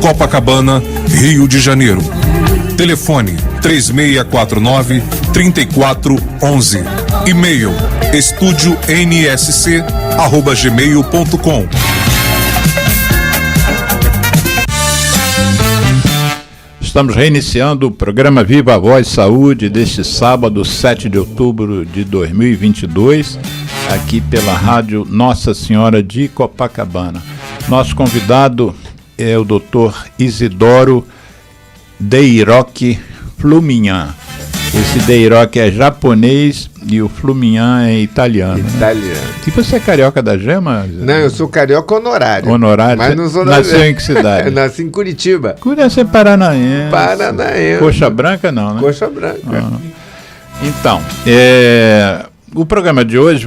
Copacabana, Rio de Janeiro. Telefone 3649-3411. E-mail estudionsc@gmail.com. Estamos reiniciando o programa Viva a Voz Saúde deste sábado, 7 de outubro de 2022, aqui pela rádio Nossa Senhora de Copacabana. Nosso convidado é o Dr. Isidoro Deiroque Fluminhan. Esse Deiroque é japonês e o Fluminhan é italiano. Italiano. Né? E você é carioca da Gema? Não, eu sou carioca honorário. Honorário? Mas não sou da Nasceu Gema. em que cidade? Nasci em Curitiba. Curitiba é paranaense. Paranaense. Coxa branca não, né? Coxa branca. Então, o programa de hoje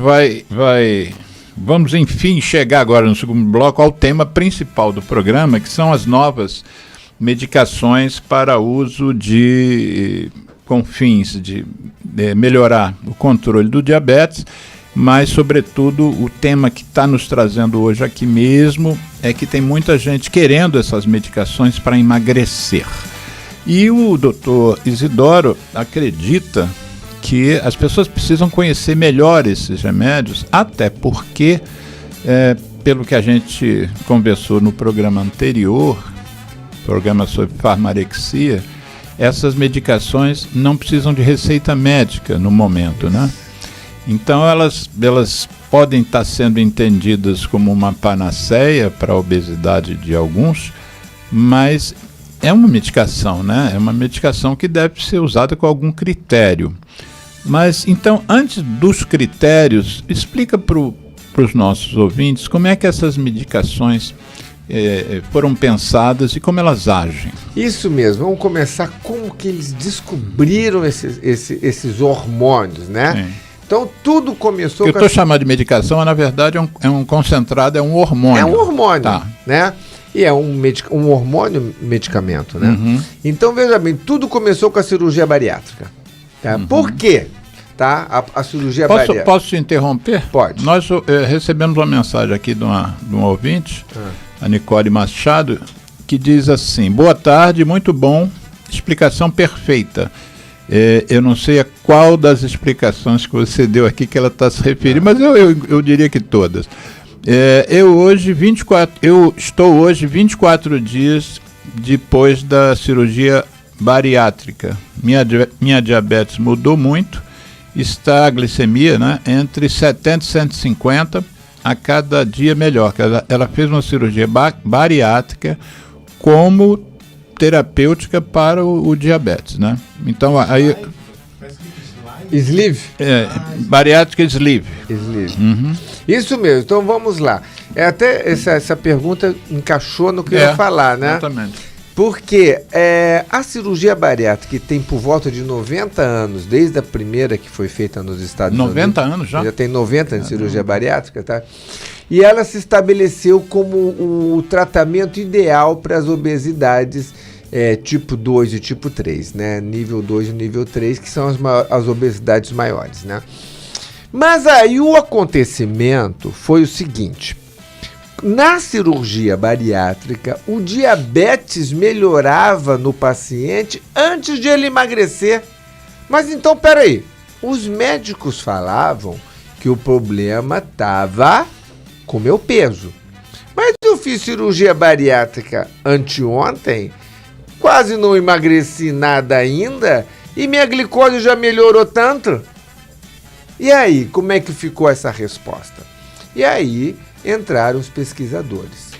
vamos enfim chegar agora no segundo bloco ao tema principal do programa, que são as novas medicações para uso com fins de melhorar o controle do diabetes, mas, sobretudo, o tema que está nos trazendo hoje aqui mesmo é que tem muita gente querendo essas medicações para emagrecer. E o doutor Isidoro acredita que as pessoas precisam conhecer melhor esses remédios, até porque, pelo que a gente conversou no programa anterior, programa sobre farmarexia, essas medicações não precisam de receita médica no momento, né? Então elas podem estar sendo entendidas como uma panaceia para a obesidade de alguns, mas é uma medicação, né? É uma medicação que deve ser usada com algum critério. Mas então, antes dos critérios, explica para os nossos ouvintes como é que essas medicações foram pensadas e como elas agem. Isso mesmo, vamos começar como que eles descobriram esses hormônios, né? Sim. Então tudo começou... Eu estou chamando de medicação, mas na verdade é um concentrado, é um hormônio. É um hormônio, tá, né? E é um hormônio medicamento, né? Uhum. Então veja bem, tudo começou com a cirurgia bariátrica. Tá? Uhum. Por quê? tá? A cirurgia bariátrica. Posso te interromper? Pode. Nós recebemos uma mensagem aqui de um ouvinte, a Nicole Machado, que diz assim: boa tarde, muito bom, explicação perfeita. Eu não sei a qual das explicações que você deu aqui que ela está se referindo, mas eu diria que todas. Eu estou hoje 24 dias depois da cirurgia bariátrica. Minha diabetes mudou muito, está a glicemia, né, entre 70 e 150, a cada dia melhor. Ela fez uma cirurgia bariátrica como terapêutica para o diabetes, né? Então aí Sleeve? bariátrica sleeve. Sleeve. Uhum. Isso mesmo, então vamos lá. Até essa pergunta encaixou no que eu ia falar, né? Exatamente. Porque a cirurgia bariátrica, que tem por volta de 90 anos, desde a primeira que foi feita nos Estados Unidos. 90 anos já? Já tem 90 anos de cirurgia bariátrica, tá? E ela se estabeleceu como o tratamento ideal para as obesidades tipo 2 e tipo 3, né? Nível 2 e nível 3, que são as obesidades maiores, né? Mas aí o acontecimento foi o seguinte: na cirurgia bariátrica, o diabetes melhorava no paciente antes de ele emagrecer. Mas então, peraí, os médicos falavam que o problema estava com meu peso. Mas eu fiz cirurgia bariátrica anteontem, quase não emagreci nada ainda e minha glicose já melhorou tanto. E aí, como é que ficou essa resposta? E aí entraram os pesquisadores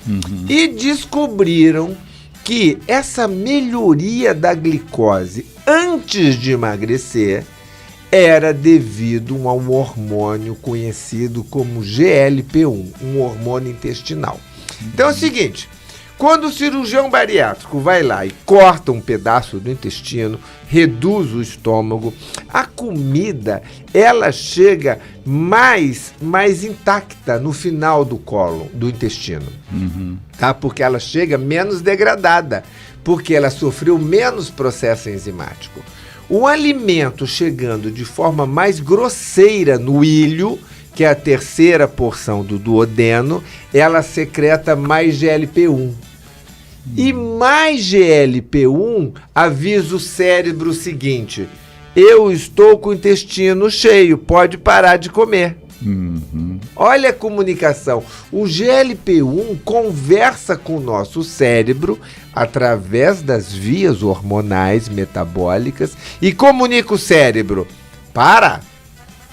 e descobriram que essa melhoria da glicose antes de emagrecer era devido a um hormônio conhecido como GLP-1, um hormônio intestinal. Então é o seguinte: quando o cirurgião bariátrico vai lá e corta um pedaço do intestino, reduz o estômago, a comida ela chega mais intacta no final do cólon, do intestino, tá? Porque ela chega menos degradada, porque ela sofreu menos processo enzimático. O alimento chegando de forma mais grosseira no ilho, que é a terceira porção do duodeno, ela secreta mais GLP-1. E mais GLP-1 avisa o cérebro o seguinte: eu estou com o intestino cheio, pode parar de comer. Olha a comunicação. O GLP-1 conversa com o nosso cérebro através das vias hormonais metabólicas e comunica o cérebro: para,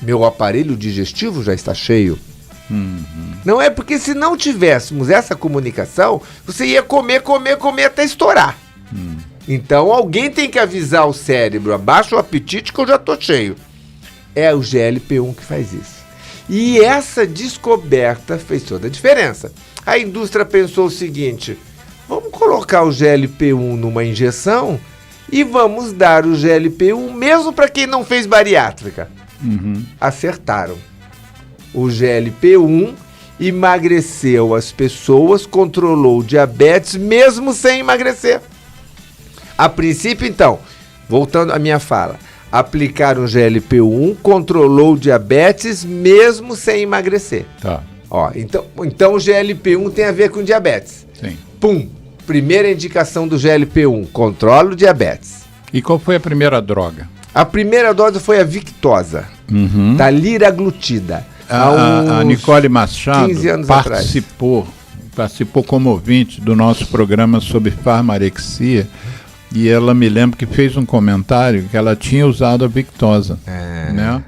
meu aparelho digestivo já está cheio. Não é porque se não tivéssemos essa comunicação, você ia comer até estourar. Então alguém tem que avisar o cérebro: abaixa o apetite que eu já estou cheio. É o GLP-1 que faz isso. E essa descoberta fez toda a diferença. A indústria pensou o seguinte: vamos colocar o GLP-1 numa injeção e vamos dar o GLP-1 mesmo para quem não fez bariátrica. Acertaram. O GLP-1 emagreceu as pessoas, controlou o diabetes mesmo sem emagrecer. A princípio, então, voltando à minha fala, aplicaram o GLP-1, controlou o diabetes mesmo sem emagrecer. Tá. Ó, então o GLP-1 tem a ver com diabetes. Sim. Pum! Primeira indicação do GLP-1, controla o diabetes. E qual foi a primeira droga? A primeira dose foi a Victoza, da liraglutida. A Nicole Machado 15 anos participou como ouvinte do nosso programa sobre farmarexia, e ela me lembra que fez um comentário que ela tinha usado a Victoza. Né?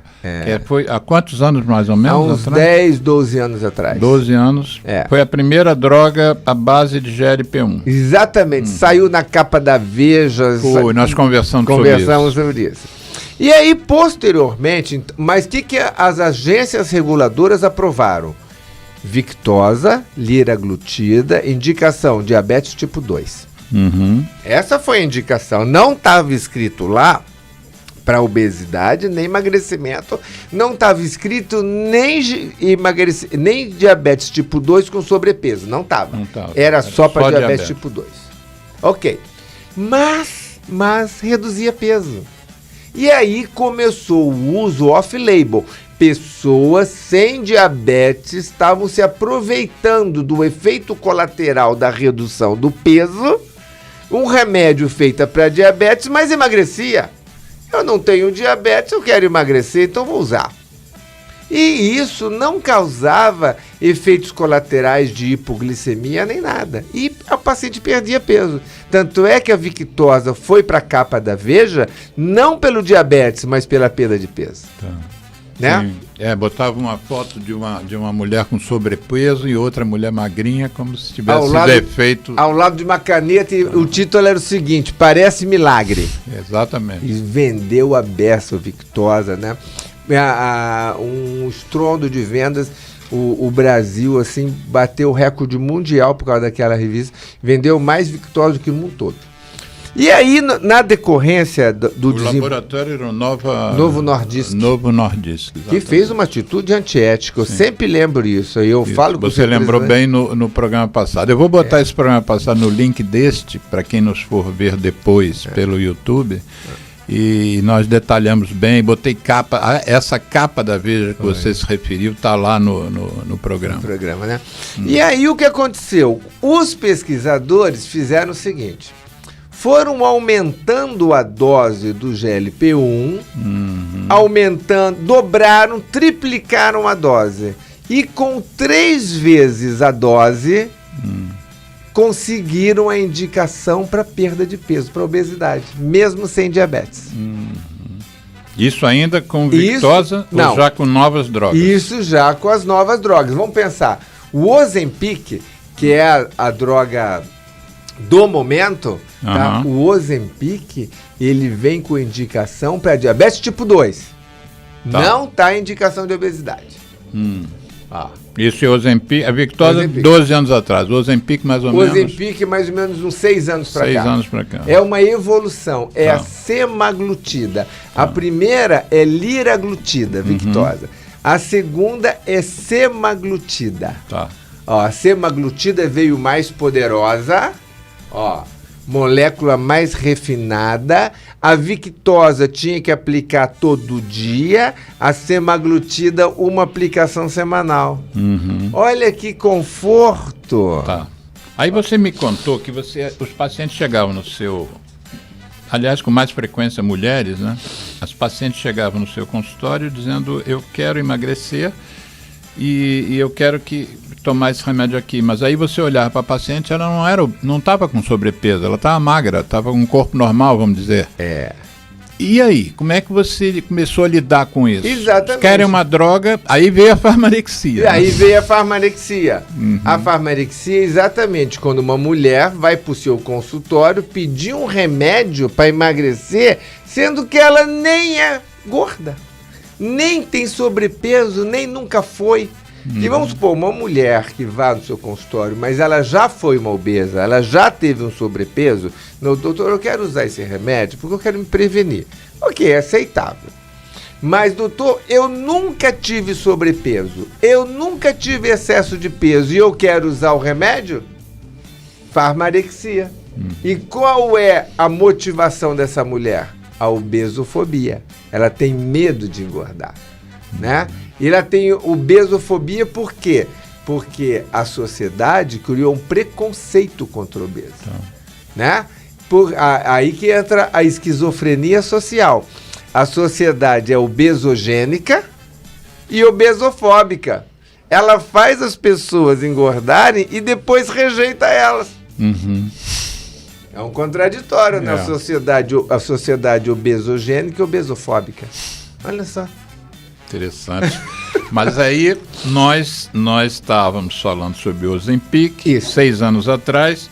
Foi há quantos anos mais ou menos? Há uns 10, 12 anos atrás. 12 anos. Foi a primeira droga à base de GLP-1. Exatamente. Saiu na capa da Veja. Nós conversamos sobre isso. E aí, posteriormente, mas o que as agências reguladoras aprovaram? Victoza, liraglutida, indicação diabetes tipo 2. Essa foi a indicação. Não estava escrito lá para obesidade, nem emagrecimento. Não estava escrito nem diabetes tipo 2 com sobrepeso. Não estava. Era só para diabetes tipo 2. Ok. Mas reduzia peso. E aí começou o uso off-label. Pessoas sem diabetes estavam se aproveitando do efeito colateral da redução do peso, um remédio feito para diabetes, mas emagrecia. Eu não tenho diabetes, eu quero emagrecer, então vou usar. E isso não causava efeitos colaterais de hipoglicemia nem nada. E o paciente perdia peso. Tanto é que a Victoza foi para a capa da Veja, não pelo diabetes, mas pela perda de peso. Tá. Né? Sim. Botava uma foto de uma mulher com sobrepeso e outra mulher magrinha, como se tivesse sido efeito. Ao lado de uma caneta, e o título era o seguinte: parece milagre. Exatamente. E vendeu a beça, o Victoza, né? Um estrondo de vendas. O Brasil, assim, bateu o recorde mundial por causa daquela revista. Vendeu mais Victoza do que o mundo todo. E aí, na decorrência do laboratório era o Novo Nordisk. Novo Nordisk, que fez uma atitude antiética. Eu sempre lembro isso. Eu falo com você lembrou bem no programa passado. Eu vou botar esse programa passado no link deste, para quem nos for ver depois pelo YouTube. E nós detalhamos bem, botei capa, essa capa da Veja que você se referiu, está lá no programa. No programa, né? E aí o que aconteceu? Os pesquisadores fizeram o seguinte: foram aumentando a dose do GLP-1, dobraram, triplicaram a dose. E com 3 vezes a dose, conseguiram a indicação para perda de peso, para obesidade, mesmo sem diabetes. Isso ainda com Victoza ou já com novas drogas? Isso já com as novas drogas. Vamos pensar, o Ozempic, que é a droga do momento, tá? O Ozempic, ele vem com indicação para diabetes tipo 2. Tá. Não está indicação de obesidade. Isso é Ozempic, a Victoza Ozempic. 12 anos atrás, o Ozempic mais ou menos... O Ozempic mais ou menos uns 6 anos para cá. 6 anos para cá. É uma evolução, é a semaglutida. A primeira é liraglutida, Victoza. A segunda é semaglutida. Tá. Ó, a semaglutida veio mais poderosa, molécula mais refinada. A Victoza tinha que aplicar todo dia, a semaglutida uma aplicação semanal. Olha que conforto. Tá. Aí você me contou que os pacientes chegavam no seu... Aliás, com mais frequência mulheres, né? As pacientes chegavam no seu consultório dizendo: eu quero emagrecer e eu quero tomar esse remédio aqui. Mas aí você olhava para a paciente, ela não estava com sobrepeso, ela estava magra, estava com um corpo normal, vamos dizer. E aí, como é que você começou a lidar com isso? Exatamente. Querem uma droga, aí veio a farmarexia. Aí veio a farmarexia. A farmarexia é exatamente quando uma mulher vai para o seu consultório pedir um remédio para emagrecer, sendo que ela nem é gorda, nem tem sobrepeso, nem nunca foi. E vamos supor, uma mulher que vá no seu consultório, mas ela já foi uma obesa, ela já teve um sobrepeso. Não, doutor, eu quero usar esse remédio porque eu quero me prevenir. Ok, é aceitável. Mas, doutor, eu nunca tive sobrepeso, eu nunca tive excesso de peso e eu quero usar o remédio? Farmarexia. E qual é a motivação dessa mulher? A obesofobia. Ela tem medo de engordar, né? E ela tem obesofobia por quê? Porque a sociedade criou um preconceito contra o obeso, né? Aí que entra a esquizofrenia social. A sociedade é obesogênica e obesofóbica. Ela faz as pessoas engordarem e depois rejeita elas. É um contraditório na sociedade obesogênica e obesofóbica. Olha só. Interessante. Mas aí nós estávamos falando sobre o Ozempic 6 anos atrás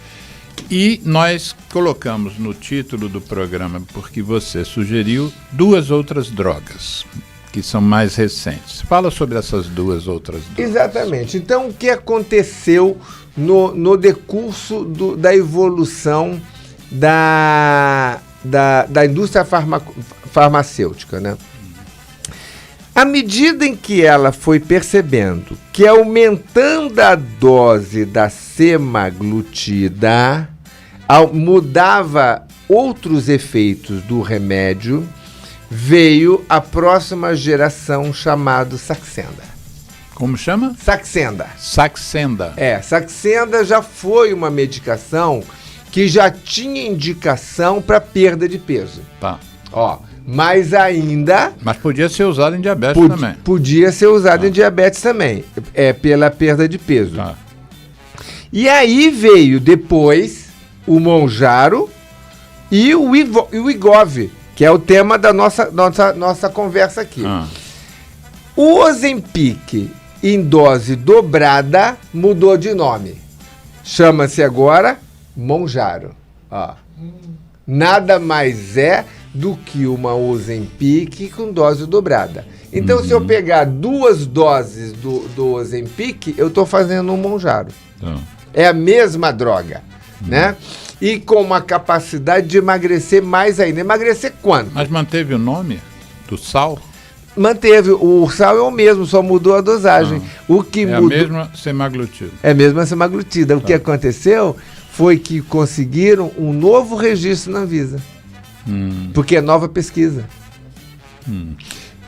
e nós colocamos no título do programa, porque você sugeriu, 2 outras drogas que são mais recentes. Fala sobre essas 2 outras drogas. Exatamente. Então, o que aconteceu no decurso da evolução da indústria farmacêutica, né? À medida em que ela foi percebendo que aumentando a dose da semaglutida mudava outros efeitos do remédio, veio a próxima geração chamado Saxenda. Como chama? Saxenda. Saxenda. Saxenda já foi uma medicação que já tinha indicação para perda de peso. Tá. Ó, mas ainda... Mas podia ser usado em diabetes também. Podia ser usado em diabetes também, pela perda de peso. Tá. E aí veio depois o Mounjaro e o Wegovy, que é o tema da nossa conversa aqui. O Ozempic em dose dobrada mudou de nome. Chama-se agora Mounjaro. Ó. Nada mais é do que uma Ozempic com dose dobrada. Então, se eu pegar 2 doses do Ozempic, eu estou fazendo um Mounjaro. É a mesma droga, né? E com uma capacidade de emagrecer mais ainda. Emagrecer quanto? Mas manteve o nome do sal? Manteve. O sal é o mesmo, só mudou a dosagem. O que é mudou... a mesma semaglutida. É a mesma semaglutida. O que aconteceu foi que conseguiram um novo registro na Anvisa. Porque é nova pesquisa.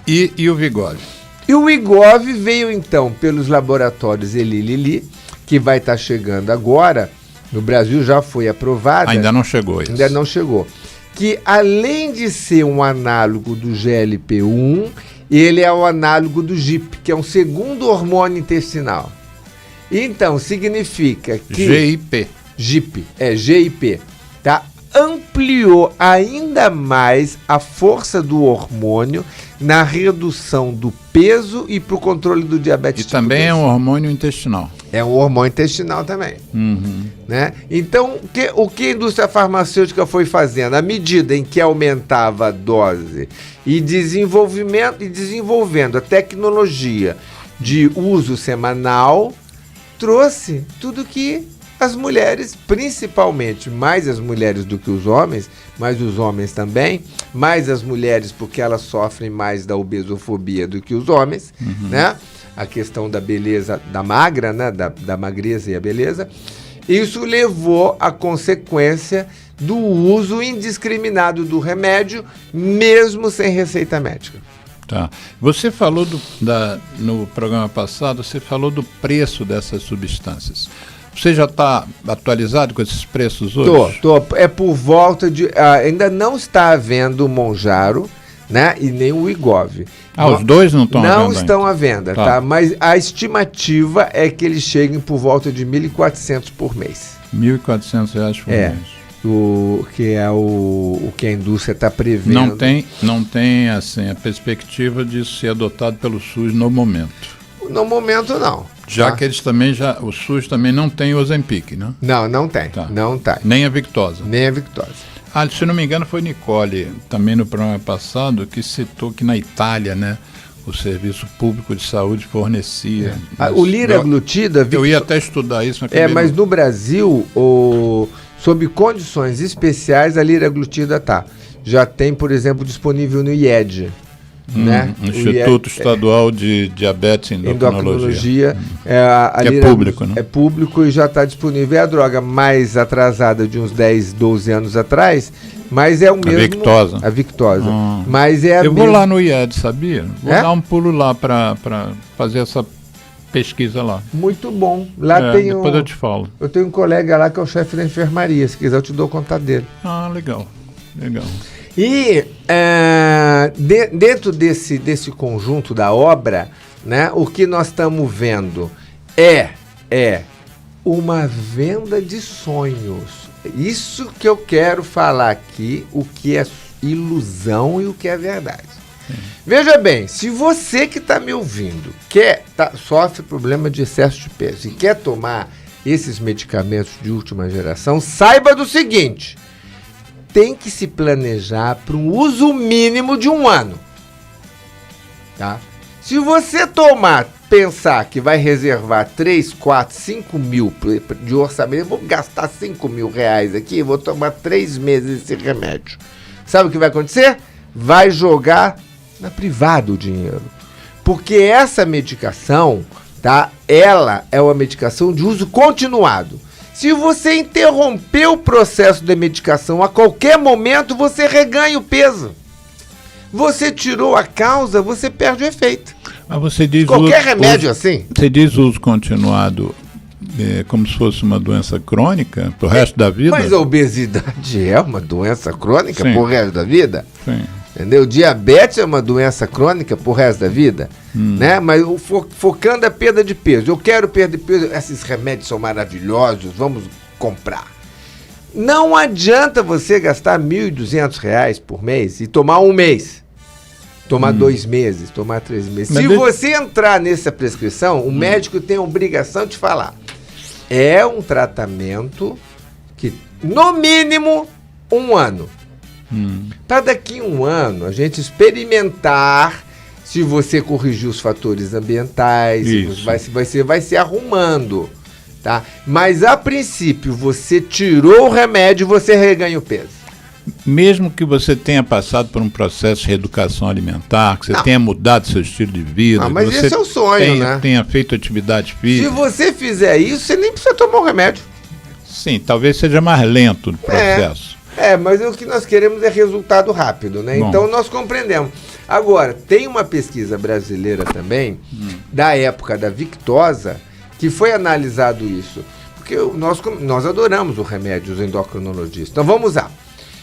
E o Wegovy? E o Wegovy veio, então, pelos laboratórios Eli Lilly, que vai estar chegando agora. No Brasil já foi aprovada. Ainda não chegou isso. Ainda não chegou. Que além de ser um análogo do GLP-1, ele é o análogo do GIP, que é um segundo hormônio intestinal. Então, significa que... GIP. GIP, GIP, tá? Ampliou ainda mais a força do hormônio na redução do peso e para o controle do diabetes. E também é um hormônio intestinal. É um hormônio intestinal também. Né? Então, o que a indústria farmacêutica foi fazendo? À medida em que aumentava a dose e desenvolvendo a tecnologia de uso semanal, trouxe tudo que as mulheres, principalmente, mais as mulheres do que os homens, mas os homens também, mais as mulheres porque elas sofrem mais da obesofobia do que os homens, né? A questão da beleza, da magra, né? Da magreza e a beleza. Isso levou à consequência do uso indiscriminado do remédio, mesmo sem receita médica. Tá. Você falou no programa passado, você falou do preço dessas substâncias. Você já está atualizado com esses preços hoje? Tô. É por volta de... ainda não está havendo o Mounjaro, né? E nem o Wegovy. Os dois não estão à venda? Não estão à venda, tá? Mas a estimativa é que eles cheguem por volta de R$ 1.400 por mês. R$ 1.400 por mês. Que é o que a indústria está prevendo. Não tem assim, a perspectiva de ser adotado pelo SUS no momento. No momento, não. Já que eles também o SUS também não tem o Ozempic, né? Não tem. Tá. Não tem. Nem a Victoza. Se não me engano, foi Nicole, também no programa passado, que citou que na Itália, né, o Serviço Público de Saúde fornecia. O liraglutida... Eu ia até estudar isso. Mas no Brasil, sob condições especiais, a liraglutida já tem, por exemplo, disponível no IED. Né? Instituto Estadual de Diabetes e Endocrinologia. É público, né? É público e já está disponível. É a droga mais atrasada de uns 10, 12 anos atrás, mas é o mesmo... A Victoza. Mas é vou lá no IED, sabia? Vou dar um pulo lá para fazer essa pesquisa lá. Muito bom. Lá tem depois eu te falo. Eu tenho um colega lá que é o chefe da enfermaria. Se quiser eu te dou o contato dele. Legal. E dentro desse conjunto da obra, né, o que nós estamos vendo é uma venda de sonhos. Isso que eu quero falar aqui, o que é ilusão e o que é verdade. Veja bem, se você que está me ouvindo sofre problema de excesso de peso e quer tomar esses medicamentos de última geração, saiba do seguinte: tem que se planejar para um uso mínimo de 1 ano. Tá? Se você pensar que vai reservar 3, 4, 5 mil de orçamento, eu vou gastar 5 mil reais aqui, vou tomar 3 meses esse remédio. Sabe o que vai acontecer? Vai jogar na privada o dinheiro. Porque essa medicação, tá? Ela é uma medicação de uso continuado. Se você interromper o processo de medicação a qualquer momento, você reganha o peso. Você tirou a causa, você perde o efeito. Mas você diz Qualquer remédio assim. Você diz uso continuado como se fosse uma doença crônica pro resto da vida? Mas a obesidade é uma doença crônica pro resto da vida? Sim. Entendeu? Diabetes é uma doença crônica pro resto da vida, né? Mas focando a perda de peso. Eu quero perder peso, esses remédios são maravilhosos, vamos comprar. Não adianta você gastar R$1.200 por mês e tomar um mês. Tomar 2 meses, tomar 3 meses. Mas Se você entrar nessa prescrição, o médico tem a obrigação de falar. É um tratamento que, no mínimo, 1 ano. Para daqui 1 ano, a gente experimentar se você corrigir os fatores ambientais, você vai se arrumando, tá? Mas, a princípio, você tirou o remédio, você reganha o peso. Mesmo que você tenha passado por um processo de reeducação alimentar, que você tenha mudado seu estilo de vida, mas que você esse é o sonho, né? tenha feito atividade física. Se você fizer isso, você nem precisa tomar o remédio. Sim, talvez seja mais lento o processo. Mas o que nós queremos é resultado rápido, né? Bom. Então nós compreendemos. Agora, tem uma pesquisa brasileira também, da época da Victosa, que foi analisado isso. Porque nós adoramos o remédio, os endocrinologistas. Então vamos lá.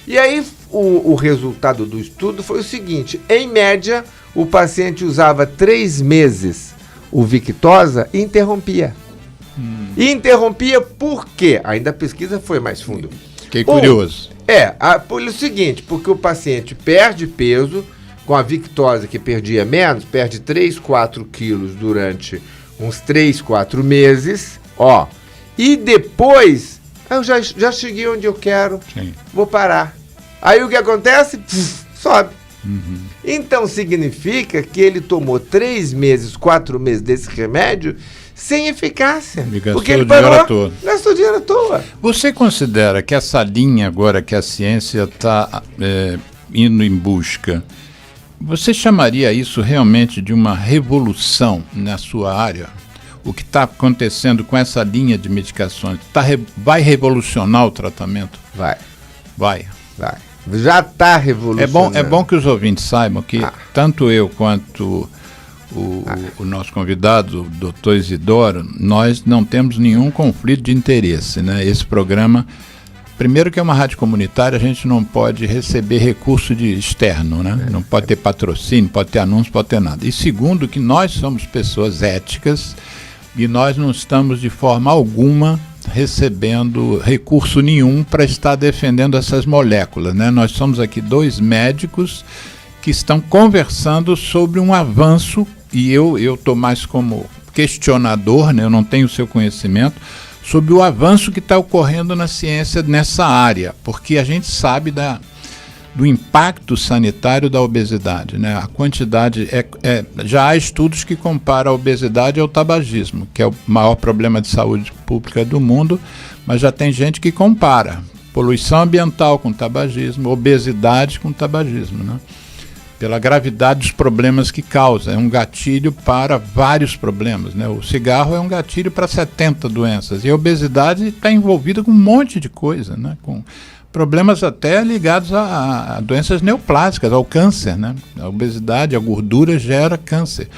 E aí o resultado do estudo foi o seguinte: em média, o paciente usava 3 meses o Victosa e interrompia. E interrompia por quê? Ainda a pesquisa foi mais fundo. Fiquei curioso. Pelo seguinte, porque o paciente perde peso com a Victosa, que perdia menos, perde 3, 4 quilos durante uns 3, 4 meses, e depois, eu já cheguei onde eu quero, vou parar. Aí o que acontece? Sobe. Então significa que ele tomou 3 meses, 4 meses desse remédio sem eficácia. Porque ele gastou dinheiro à toa. Você considera que essa linha agora que a ciência está indo em busca, você chamaria isso realmente de uma revolução na sua área? O que está acontecendo com essa linha de medicações vai revolucionar o tratamento? Vai. Já está revolucionando. É bom que os ouvintes saibam que tanto eu quanto o nosso convidado, o doutor Isidoro, nós não temos nenhum conflito de interesse, né? Esse programa, primeiro que é uma rádio comunitária, a gente não pode receber recurso externo, né? Não pode ter patrocínio, pode ter anúncio, pode ter nada. E segundo, que nós somos pessoas éticas e nós não estamos de forma alguma recebendo recurso nenhum para estar defendendo essas moléculas, né? Nós somos aqui 2 médicos que estão conversando sobre um avanço, e eu estou mais como questionador, né? Eu não tenho o seu conhecimento, sobre o avanço que está ocorrendo na ciência nessa área, porque a gente sabe do impacto sanitário da obesidade, né? A quantidade, já há estudos que comparam a obesidade ao tabagismo, que é o maior problema de saúde pública do mundo, mas já tem gente que compara poluição ambiental com tabagismo, obesidade com tabagismo, né? Pela gravidade dos problemas que causa. É um gatilho para vários problemas, né? O cigarro é um gatilho para 70 doenças, e a obesidade está envolvida com um monte de coisa, né? Com problemas até ligados a doenças neoplásicas, ao câncer, né? A obesidade, a gordura gera câncer.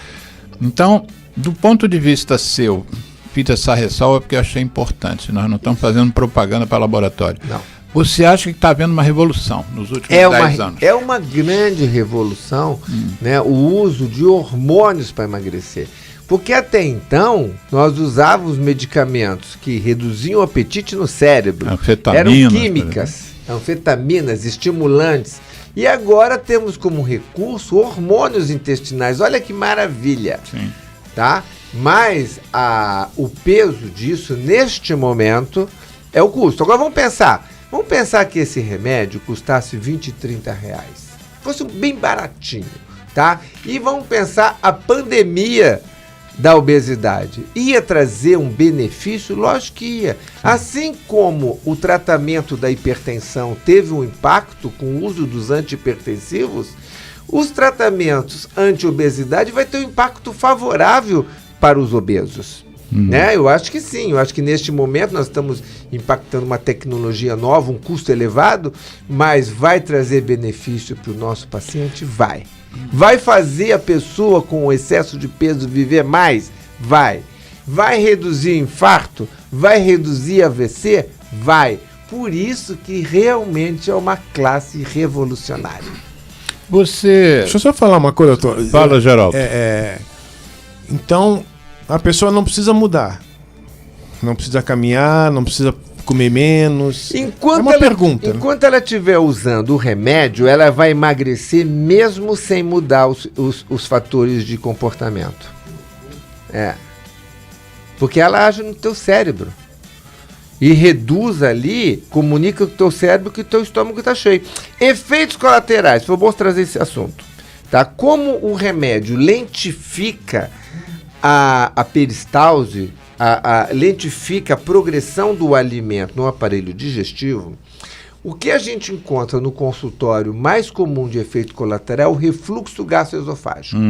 Então, do ponto de vista seu, fiz essa ressalva porque eu achei importante. Nós não estamos fazendo propaganda para laboratório. Não. Você acha que está havendo uma revolução nos últimos 10 anos? É uma grande revolução, né? O uso de hormônios para emagrecer. Porque até então, nós usávamos medicamentos que reduziam o apetite no cérebro. Eram químicas, anfetaminas, estimulantes. E agora temos como recurso hormônios intestinais. Olha que maravilha. Sim. Tá? Mas o peso disso, neste momento, é o custo. Agora vamos pensar que esse remédio custasse 20, 30 reais. Fosse bem baratinho, tá? E vamos pensar a pandemia da obesidade. Ia trazer um benefício? Lógico que ia. Assim como o tratamento da hipertensão teve um impacto com o uso dos antihipertensivos, os tratamentos anti-obesidade vai ter um impacto favorável para os obesos. Né? Eu acho que sim, eu acho que neste momento nós estamos impactando uma tecnologia nova, um custo elevado, mas vai trazer benefício para o nosso paciente? Vai. Vai fazer a pessoa com excesso de peso viver mais? Vai. Vai reduzir infarto? Vai reduzir AVC? Vai. Por isso que realmente é uma classe revolucionária. Deixa eu só falar uma coisa, doutor. Fala, Geraldo. Então, a pessoa não precisa mudar. Não precisa caminhar, não precisa comer menos. Enquanto ela estiver usando o remédio, ela vai emagrecer mesmo sem mudar os fatores de comportamento. Porque ela age no teu cérebro. E reduz ali, comunica com o teu cérebro que o teu estômago está cheio. Efeitos colaterais, foi bom trazer esse assunto. Tá? Como o remédio lentifica a peristalse, lentifica a progressão do alimento no aparelho digestivo, o que a gente encontra no consultório mais comum de efeito colateral é o refluxo gastroesofágico.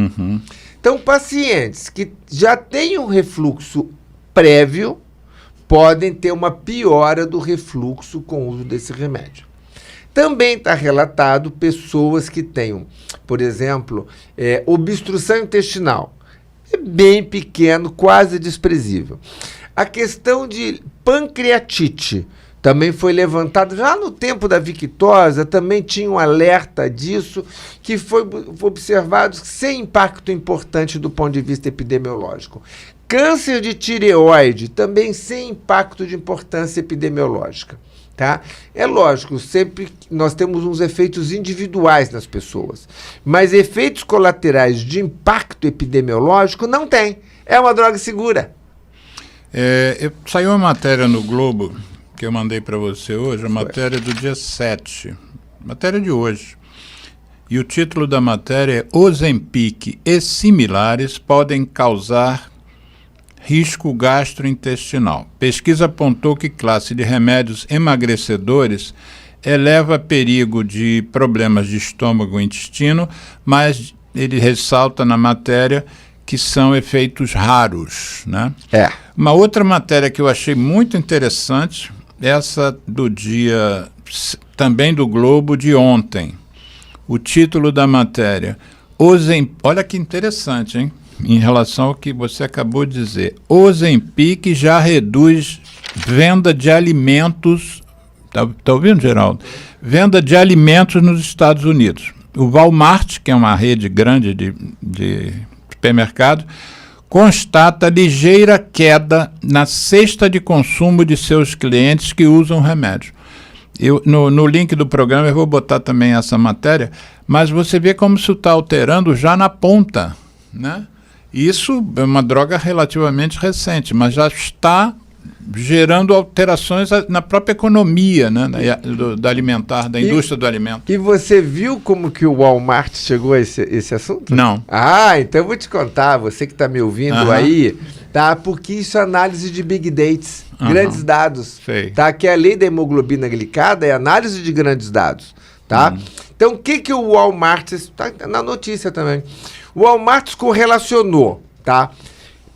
Então, pacientes que já têm um refluxo prévio podem ter uma piora do refluxo com o uso desse remédio. Também está relatado pessoas que tenham, por exemplo, obstrução intestinal. É bem pequeno, quase desprezível. A questão de pancreatite também foi levantada. Já no tempo da Victosa também tinha um alerta disso, que foi observado sem impacto importante do ponto de vista epidemiológico. Câncer de tireoide, também sem impacto de importância epidemiológica. Tá? É lógico, sempre nós temos uns efeitos individuais nas pessoas, mas efeitos colaterais de impacto epidemiológico não tem. É uma droga segura. Saiu uma matéria no Globo, que eu mandei para você hoje, a matéria do dia 7, matéria de hoje. E o título da matéria é Ozempic e similares podem causar risco gastrointestinal. Pesquisa apontou que classe de remédios emagrecedores eleva perigo de problemas de estômago e intestino, mas ele ressalta na matéria que são efeitos raros, né? Uma outra matéria que eu achei muito interessante, essa do dia, também do Globo, de ontem. O título da matéria, olha que interessante, hein? Em relação ao que você acabou de dizer. Ozempic já reduz venda de alimentos. Tá ouvindo, Geraldo? Venda de alimentos nos Estados Unidos. O Walmart, que é uma rede grande de supermercado, constata ligeira queda na cesta de consumo de seus clientes que usam remédio. No link do programa eu vou botar também essa matéria, mas você vê como isso está alterando já na ponta, né? Isso é uma droga relativamente recente, mas já está gerando alterações na própria economia, né, da alimentar, da indústria do alimento. E você viu como que o Walmart chegou a esse assunto? Não. Então eu vou te contar, você que está me ouvindo aí, tá? Porque isso é análise de big dates, grandes dados. Sei. Tá? Que a lei da hemoglobina glicada é análise de grandes dados, tá? Então o que o Walmart, está na notícia também, o Walmart correlacionou, tá?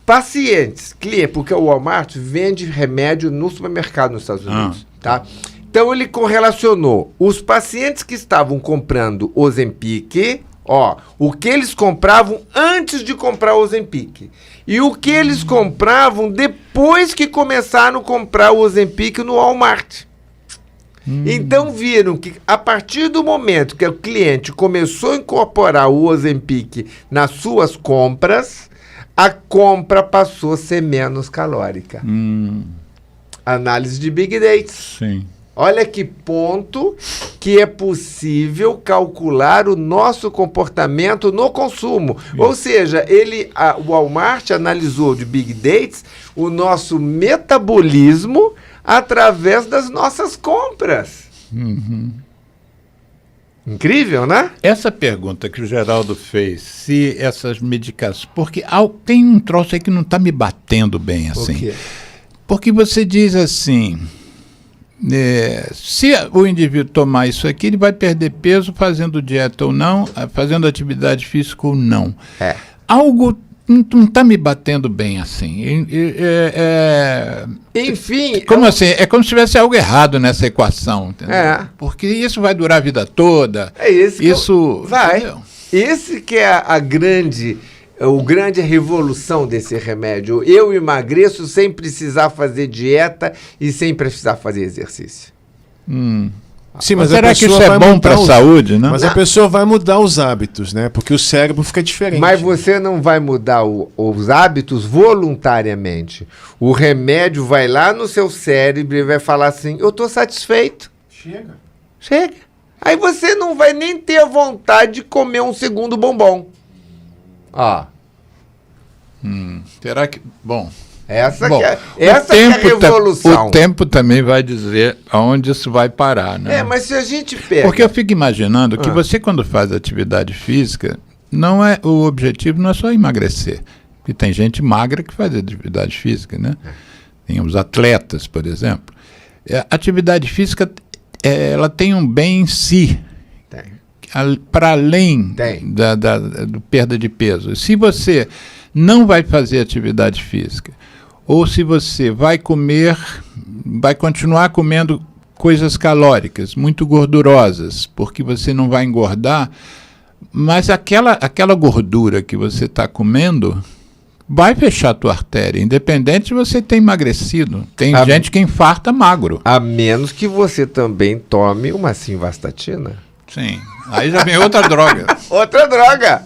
Pacientes, clientes, porque o Walmart vende remédio no supermercado nos Estados Unidos, tá? Então ele correlacionou os pacientes que estavam comprando Ozempic, o que eles compravam antes de comprar o Ozempic e o que eles compravam depois que começaram a comprar o Ozempic no Walmart. Então viram que a partir do momento que o cliente começou a incorporar o Ozempic nas suas compras, a compra passou a ser menos calórica. Análise de Big Data. Sim. Olha que ponto que é possível calcular o nosso comportamento no consumo. Ou seja, o Walmart analisou de Big Data o nosso metabolismo através das nossas compras. Incrível, né? Essa pergunta que o Geraldo fez, se essas medicações... Porque tem um troço aí que não está me batendo bem, assim. Por quê? Porque você diz assim, se o indivíduo tomar isso aqui, ele vai perder peso fazendo dieta ou não, fazendo atividade física ou não. Algo não tá me batendo bem assim. Enfim... Como assim? É como se tivesse algo errado nessa equação, entendeu? Porque isso vai durar a vida toda. É esse isso vai. Entendeu? Esse que é a grande revolução desse remédio. Eu emagreço sem precisar fazer dieta e sem precisar fazer exercício. Sim, mas será que isso é bom para a saúde, né? Mas a pessoa vai mudar os hábitos, né? Porque o cérebro fica diferente. Mas você não vai mudar os hábitos voluntariamente. O remédio vai lá no seu cérebro e vai falar assim, eu estou satisfeito. Chega. Aí você não vai nem ter vontade de comer um segundo bombom. Será que... Bom... Essa que é a revolução. O tempo também vai dizer aonde isso vai parar, né? Mas se a gente pega... Porque eu fico imaginando que você, quando faz atividade física, o objetivo não é só emagrecer. Porque tem gente magra que faz atividade física, né? Tem os atletas, por exemplo. A atividade física, ela tem um bem em si. Para além do perda de peso. Se você não vai fazer atividade física, ou se você vai continuar comendo coisas calóricas, muito gordurosas, porque você não vai engordar, mas aquela gordura que você está comendo vai fechar a tua artéria, independente se você ter emagrecido. Tem gente que infarta magro. A menos que você também tome uma simvastatina. Sim, aí já vem outra droga. Outra droga!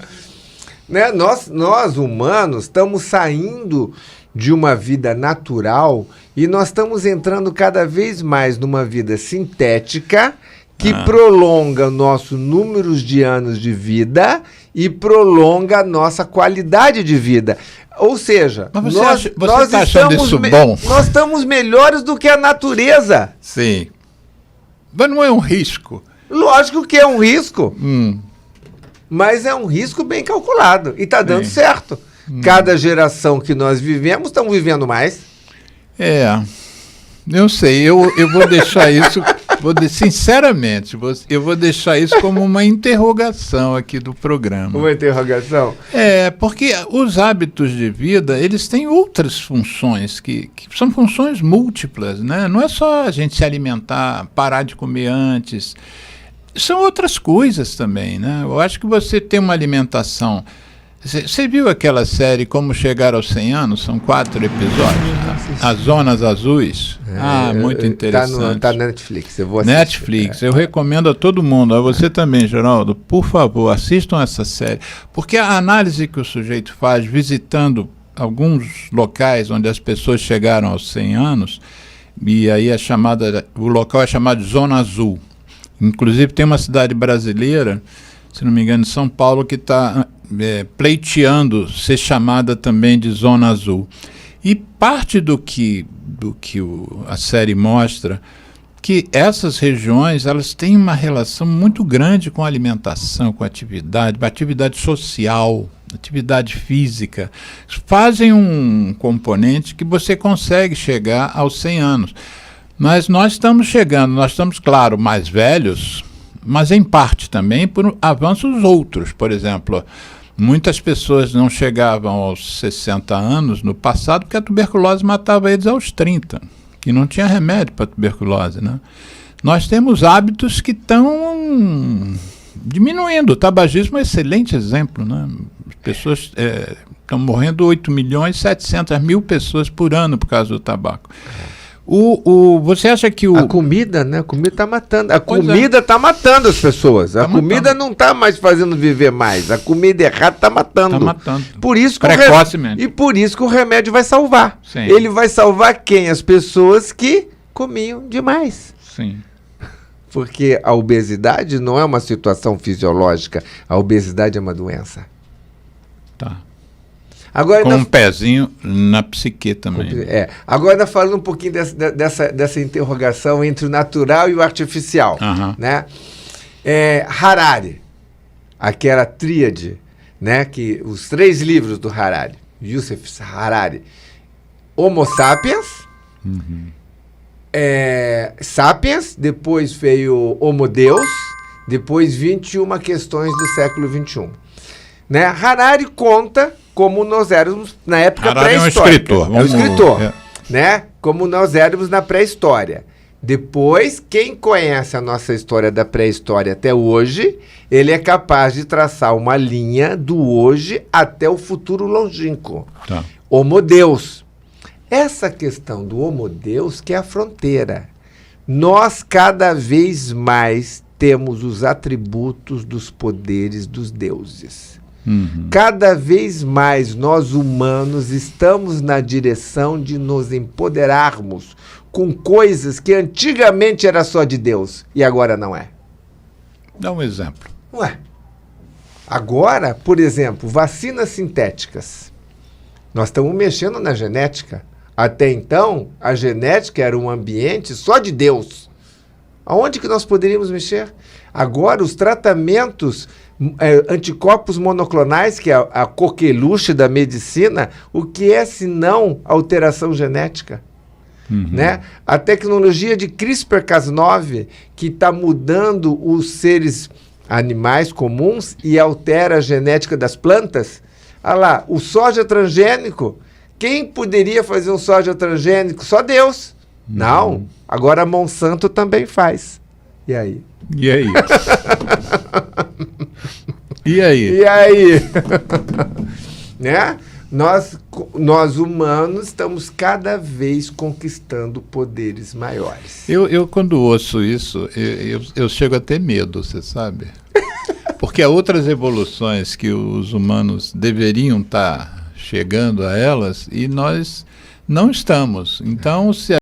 Né? Nós humanos estamos saindo de uma vida natural e nós estamos entrando cada vez mais numa vida sintética que prolonga nossos números de anos de vida e prolonga a nossa qualidade de vida. Ou seja, mas nós tá achando isso bom? Nós estamos melhores do que a natureza. Sim. Mas não é um risco? Lógico que é um risco. Mas é um risco bem calculado. E está dando certo. Cada geração que nós vivemos, estamos vivendo mais. Eu sei. Eu vou deixar isso... Sinceramente, eu vou deixar isso como uma interrogação aqui do programa. Uma interrogação? Porque os hábitos de vida, eles têm outras funções, que são funções múltiplas, né? Não é só a gente se alimentar, parar de comer antes... São outras coisas também, né? Eu acho que você tem uma alimentação... Você viu aquela série Como Chegar aos 100 Anos? São 4 episódios. As Zonas Azuis. Muito interessante. Tá na Netflix, eu vou assistir. Netflix, eu recomendo a todo mundo. A você também, Geraldo. Por favor, assistam essa série. Porque a análise que o sujeito faz visitando alguns locais onde as pessoas chegaram aos 100 anos, e aí o local é chamado de Zona Azul. Inclusive tem uma cidade brasileira, se não me engano, São Paulo, que está pleiteando ser chamada também de Zona Azul. E parte do que a série mostra, que essas regiões elas têm uma relação muito grande com a alimentação, com a atividade social, atividade física. Fazem um componente que você consegue chegar aos 100 anos. Mas nós estamos claro, mais velhos, mas em parte também por avanços outros. Por exemplo, muitas pessoas não chegavam aos 60 anos no passado porque a tuberculose matava eles aos 30, que não tinha remédio para tuberculose, né? Nós temos hábitos que estão diminuindo. O tabagismo é um excelente exemplo, né? As pessoas estão morrendo 8.700.000 pessoas por ano por causa do tabaco. Você acha que a comida, né? A comida está matando. A comida está matando as pessoas. A comida não está mais fazendo viver mais. A comida errada está matando. Está matando. Por isso que precocemente. E por isso que o remédio vai salvar. Sim. Ele vai salvar quem? As pessoas que comiam demais. Sim. Porque a obesidade não é uma situação fisiológica. A obesidade é uma doença. Tá. Agora, com um pezinho na psique também. Agora, falando um pouquinho dessa interrogação entre o natural e o artificial. Né? Harari, aquela tríade, né? Que os 3 livros do Harari, Yuval Harari, Homo Sapiens, Sapiens, depois veio Homo Deus, depois 21 questões do século XXI. Né? Harari conta como nós éramos na época Harari pré-histórica. É um escritor. É um escritor, né? Como nós éramos na pré-história. Depois, quem conhece a nossa história da pré-história até hoje, ele é capaz de traçar uma linha do hoje até o futuro longínquo. Tá. Homo Deus. Essa questão do Homo Deus que é a fronteira. Nós cada vez mais temos os atributos dos poderes dos deuses. Cada vez mais nós humanos estamos na direção de nos empoderarmos com coisas que antigamente era só de Deus e agora não é. Dá um exemplo. Não é. Agora, por exemplo, vacinas sintéticas. Nós estamos mexendo na genética. Até então, a genética era um ambiente só de Deus. Aonde que nós poderíamos mexer? Agora, os tratamentos anticorpos monoclonais, que é a coqueluche da medicina, o que é senão alteração genética? Né? A tecnologia de CRISPR-Cas9, que está mudando os seres animais comuns e altera a genética das plantas. Olha lá, o soja transgênico, quem poderia fazer um soja transgênico? Só Deus. Não, agora a Monsanto também faz. E aí? E aí? E aí? E aí? Né? Nós humanos estamos cada vez conquistando poderes maiores. Eu quando ouço isso, eu chego a ter medo, você sabe? Porque há outras evoluções que os humanos deveriam estar chegando a elas e nós não estamos. Então, se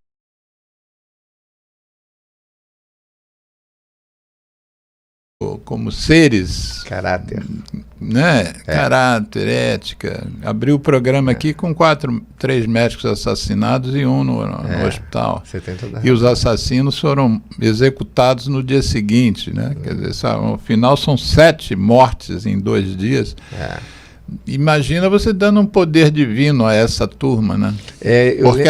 como seres, Caráter. né? Caráter, ética. Abriu o programa aqui com 3 médicos assassinados e um no hospital. Você tem toda a E os assassinos foram executados no dia seguinte, né? Quer dizer, no final são 7 mortes em 2 dias. Imagina você dando um poder divino a essa turma, né? Porque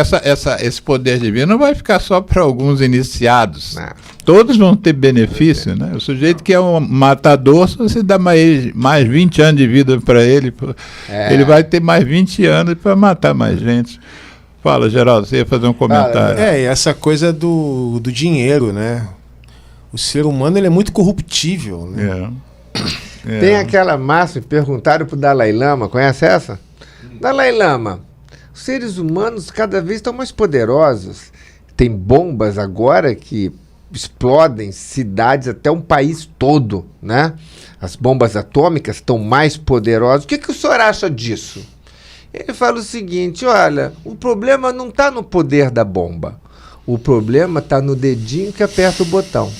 esse poder divino não vai ficar só para alguns iniciados. Não. Todos vão ter benefício, né? O sujeito que é um matador, se você dá mais 20 anos de vida para ele, ele vai ter mais 20 anos para matar mais gente. Fala, Geraldo, você ia fazer um comentário. Essa coisa do dinheiro, né? O ser humano ele é muito corruptível, né? Tem aquela máxima, perguntaram para o Dalai Lama, conhece essa? Dalai Lama, os seres humanos cada vez estão mais poderosos. Tem bombas agora que explodem cidades, até um país todo, né? As bombas atômicas estão mais poderosas. O que o senhor acha disso? Ele fala o seguinte, olha, o problema não está no poder da bomba. O problema está no dedinho que aperta o botão.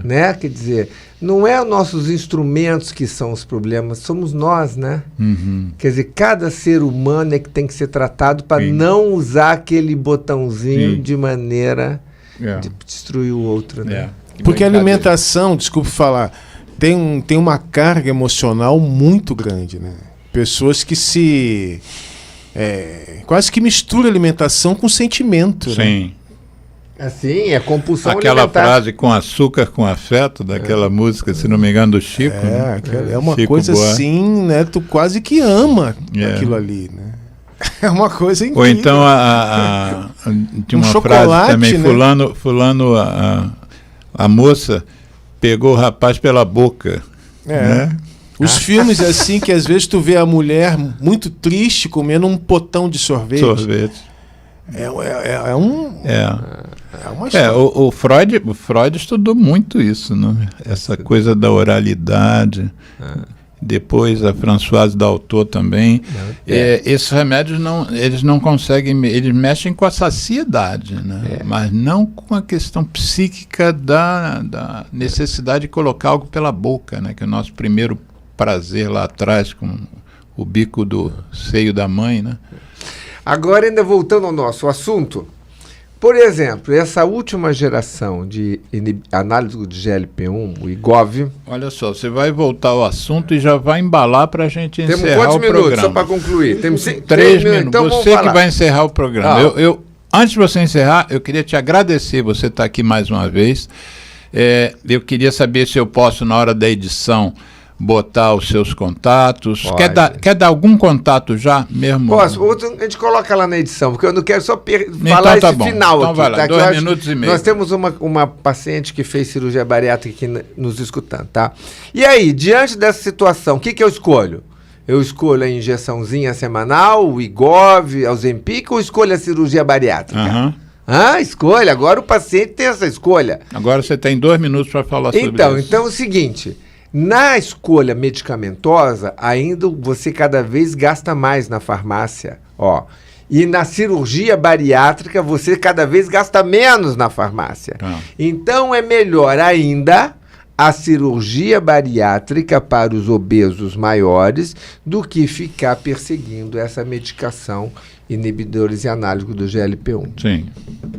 Né? Quer dizer, não é os nossos instrumentos que são os problemas, somos nós, né? Quer dizer, cada ser humano é que tem que ser tratado para não usar aquele botãozinho de maneira de destruir o outro, né? Porque a alimentação, desculpe falar, tem uma carga emocional muito grande, né? Pessoas que quase que misturam alimentação com sentimento, Sim. né? Assim, é compulsão Aquela alimentar. frase com açúcar, com afeto, daquela música, se não me engano, do Chico. É uma Chico coisa Buarque. assim, né? Tu quase que ama aquilo ali, né? É uma coisa incrível. Ou então tinha uma frase também, né? fulano a moça pegou o rapaz pela boca. Né? Os filmes assim que às vezes tu vê a mulher muito triste comendo um potão de sorvete. É uma história. O Freud estudou muito isso, né? Essa coisa da oralidade. Depois a Françoise Daltot também. Esses remédios eles não conseguem, eles mexem com a saciedade, né? Mas não com a questão psíquica da necessidade de colocar algo pela boca, né? Que é o nosso primeiro prazer lá atrás com o bico do seio da mãe, né? Agora, ainda voltando ao nosso assunto, por exemplo, essa última geração de análise de GLP-1, o IGOV... Olha só, você vai voltar ao assunto e já vai embalar para a gente encerrar o programa. Temos quantos minutos, só para concluir? Temos 3 minutos. Então você que vai encerrar o programa. Antes de você encerrar, eu queria te agradecer, você está aqui mais uma vez. Eu queria saber se eu posso, na hora da edição, botar os seus contatos. Pode. Quer dar algum contato já mesmo? Posso? Outro, a gente coloca lá na edição, porque eu não quero só falar Então tá esse bom. final Então aqui. vai lá, tá? Que 2 eu acho- minutos e meio. Nós temos uma paciente que fez cirurgia bariátrica aqui nos escutando, tá? E aí, diante dessa situação, o que eu escolho? Eu escolho a injeçãozinha semanal, o Igov, a Ozempic, ou escolho a cirurgia bariátrica? Aham. Escolha. Agora o paciente tem essa escolha. Agora você tem 2 minutos para falar sobre isso. Então é o seguinte, na escolha medicamentosa, ainda você cada vez gasta mais na farmácia, ó. E na cirurgia bariátrica, você cada vez gasta menos na farmácia. Então é melhor ainda a cirurgia bariátrica para os obesos maiores do que ficar perseguindo essa medicação inibidores e análogos do GLP-1. Sim.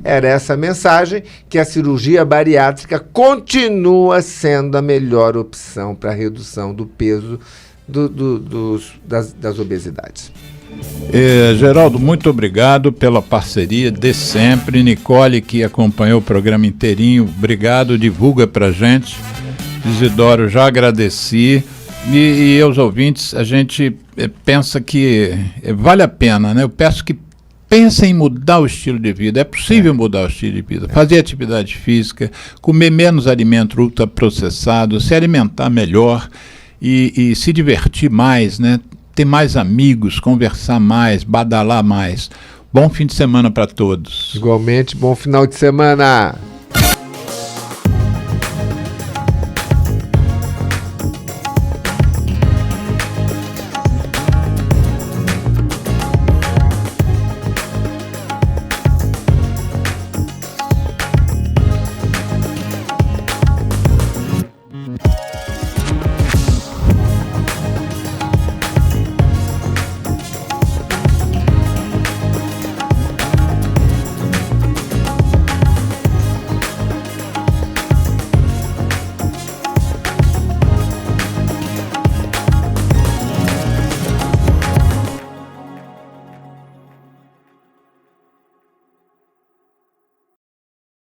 Era essa a mensagem, que a cirurgia bariátrica continua sendo a melhor opção para a redução do peso das obesidades. Geraldo, muito obrigado pela parceria de sempre. Nicole, que acompanhou o programa inteirinho, obrigado, divulga pra gente. Isidoro, já agradeci. E aos ouvintes, a gente pensa que vale a pena, né? Eu peço que pensem em mudar o estilo de vida. É possível mudar o estilo de vida. Fazer atividade física, comer menos alimento ultraprocessado, se alimentar melhor e se divertir mais, né? Ter mais amigos, conversar mais, badalar mais. Bom fim de semana para todos. Igualmente, bom final de semana!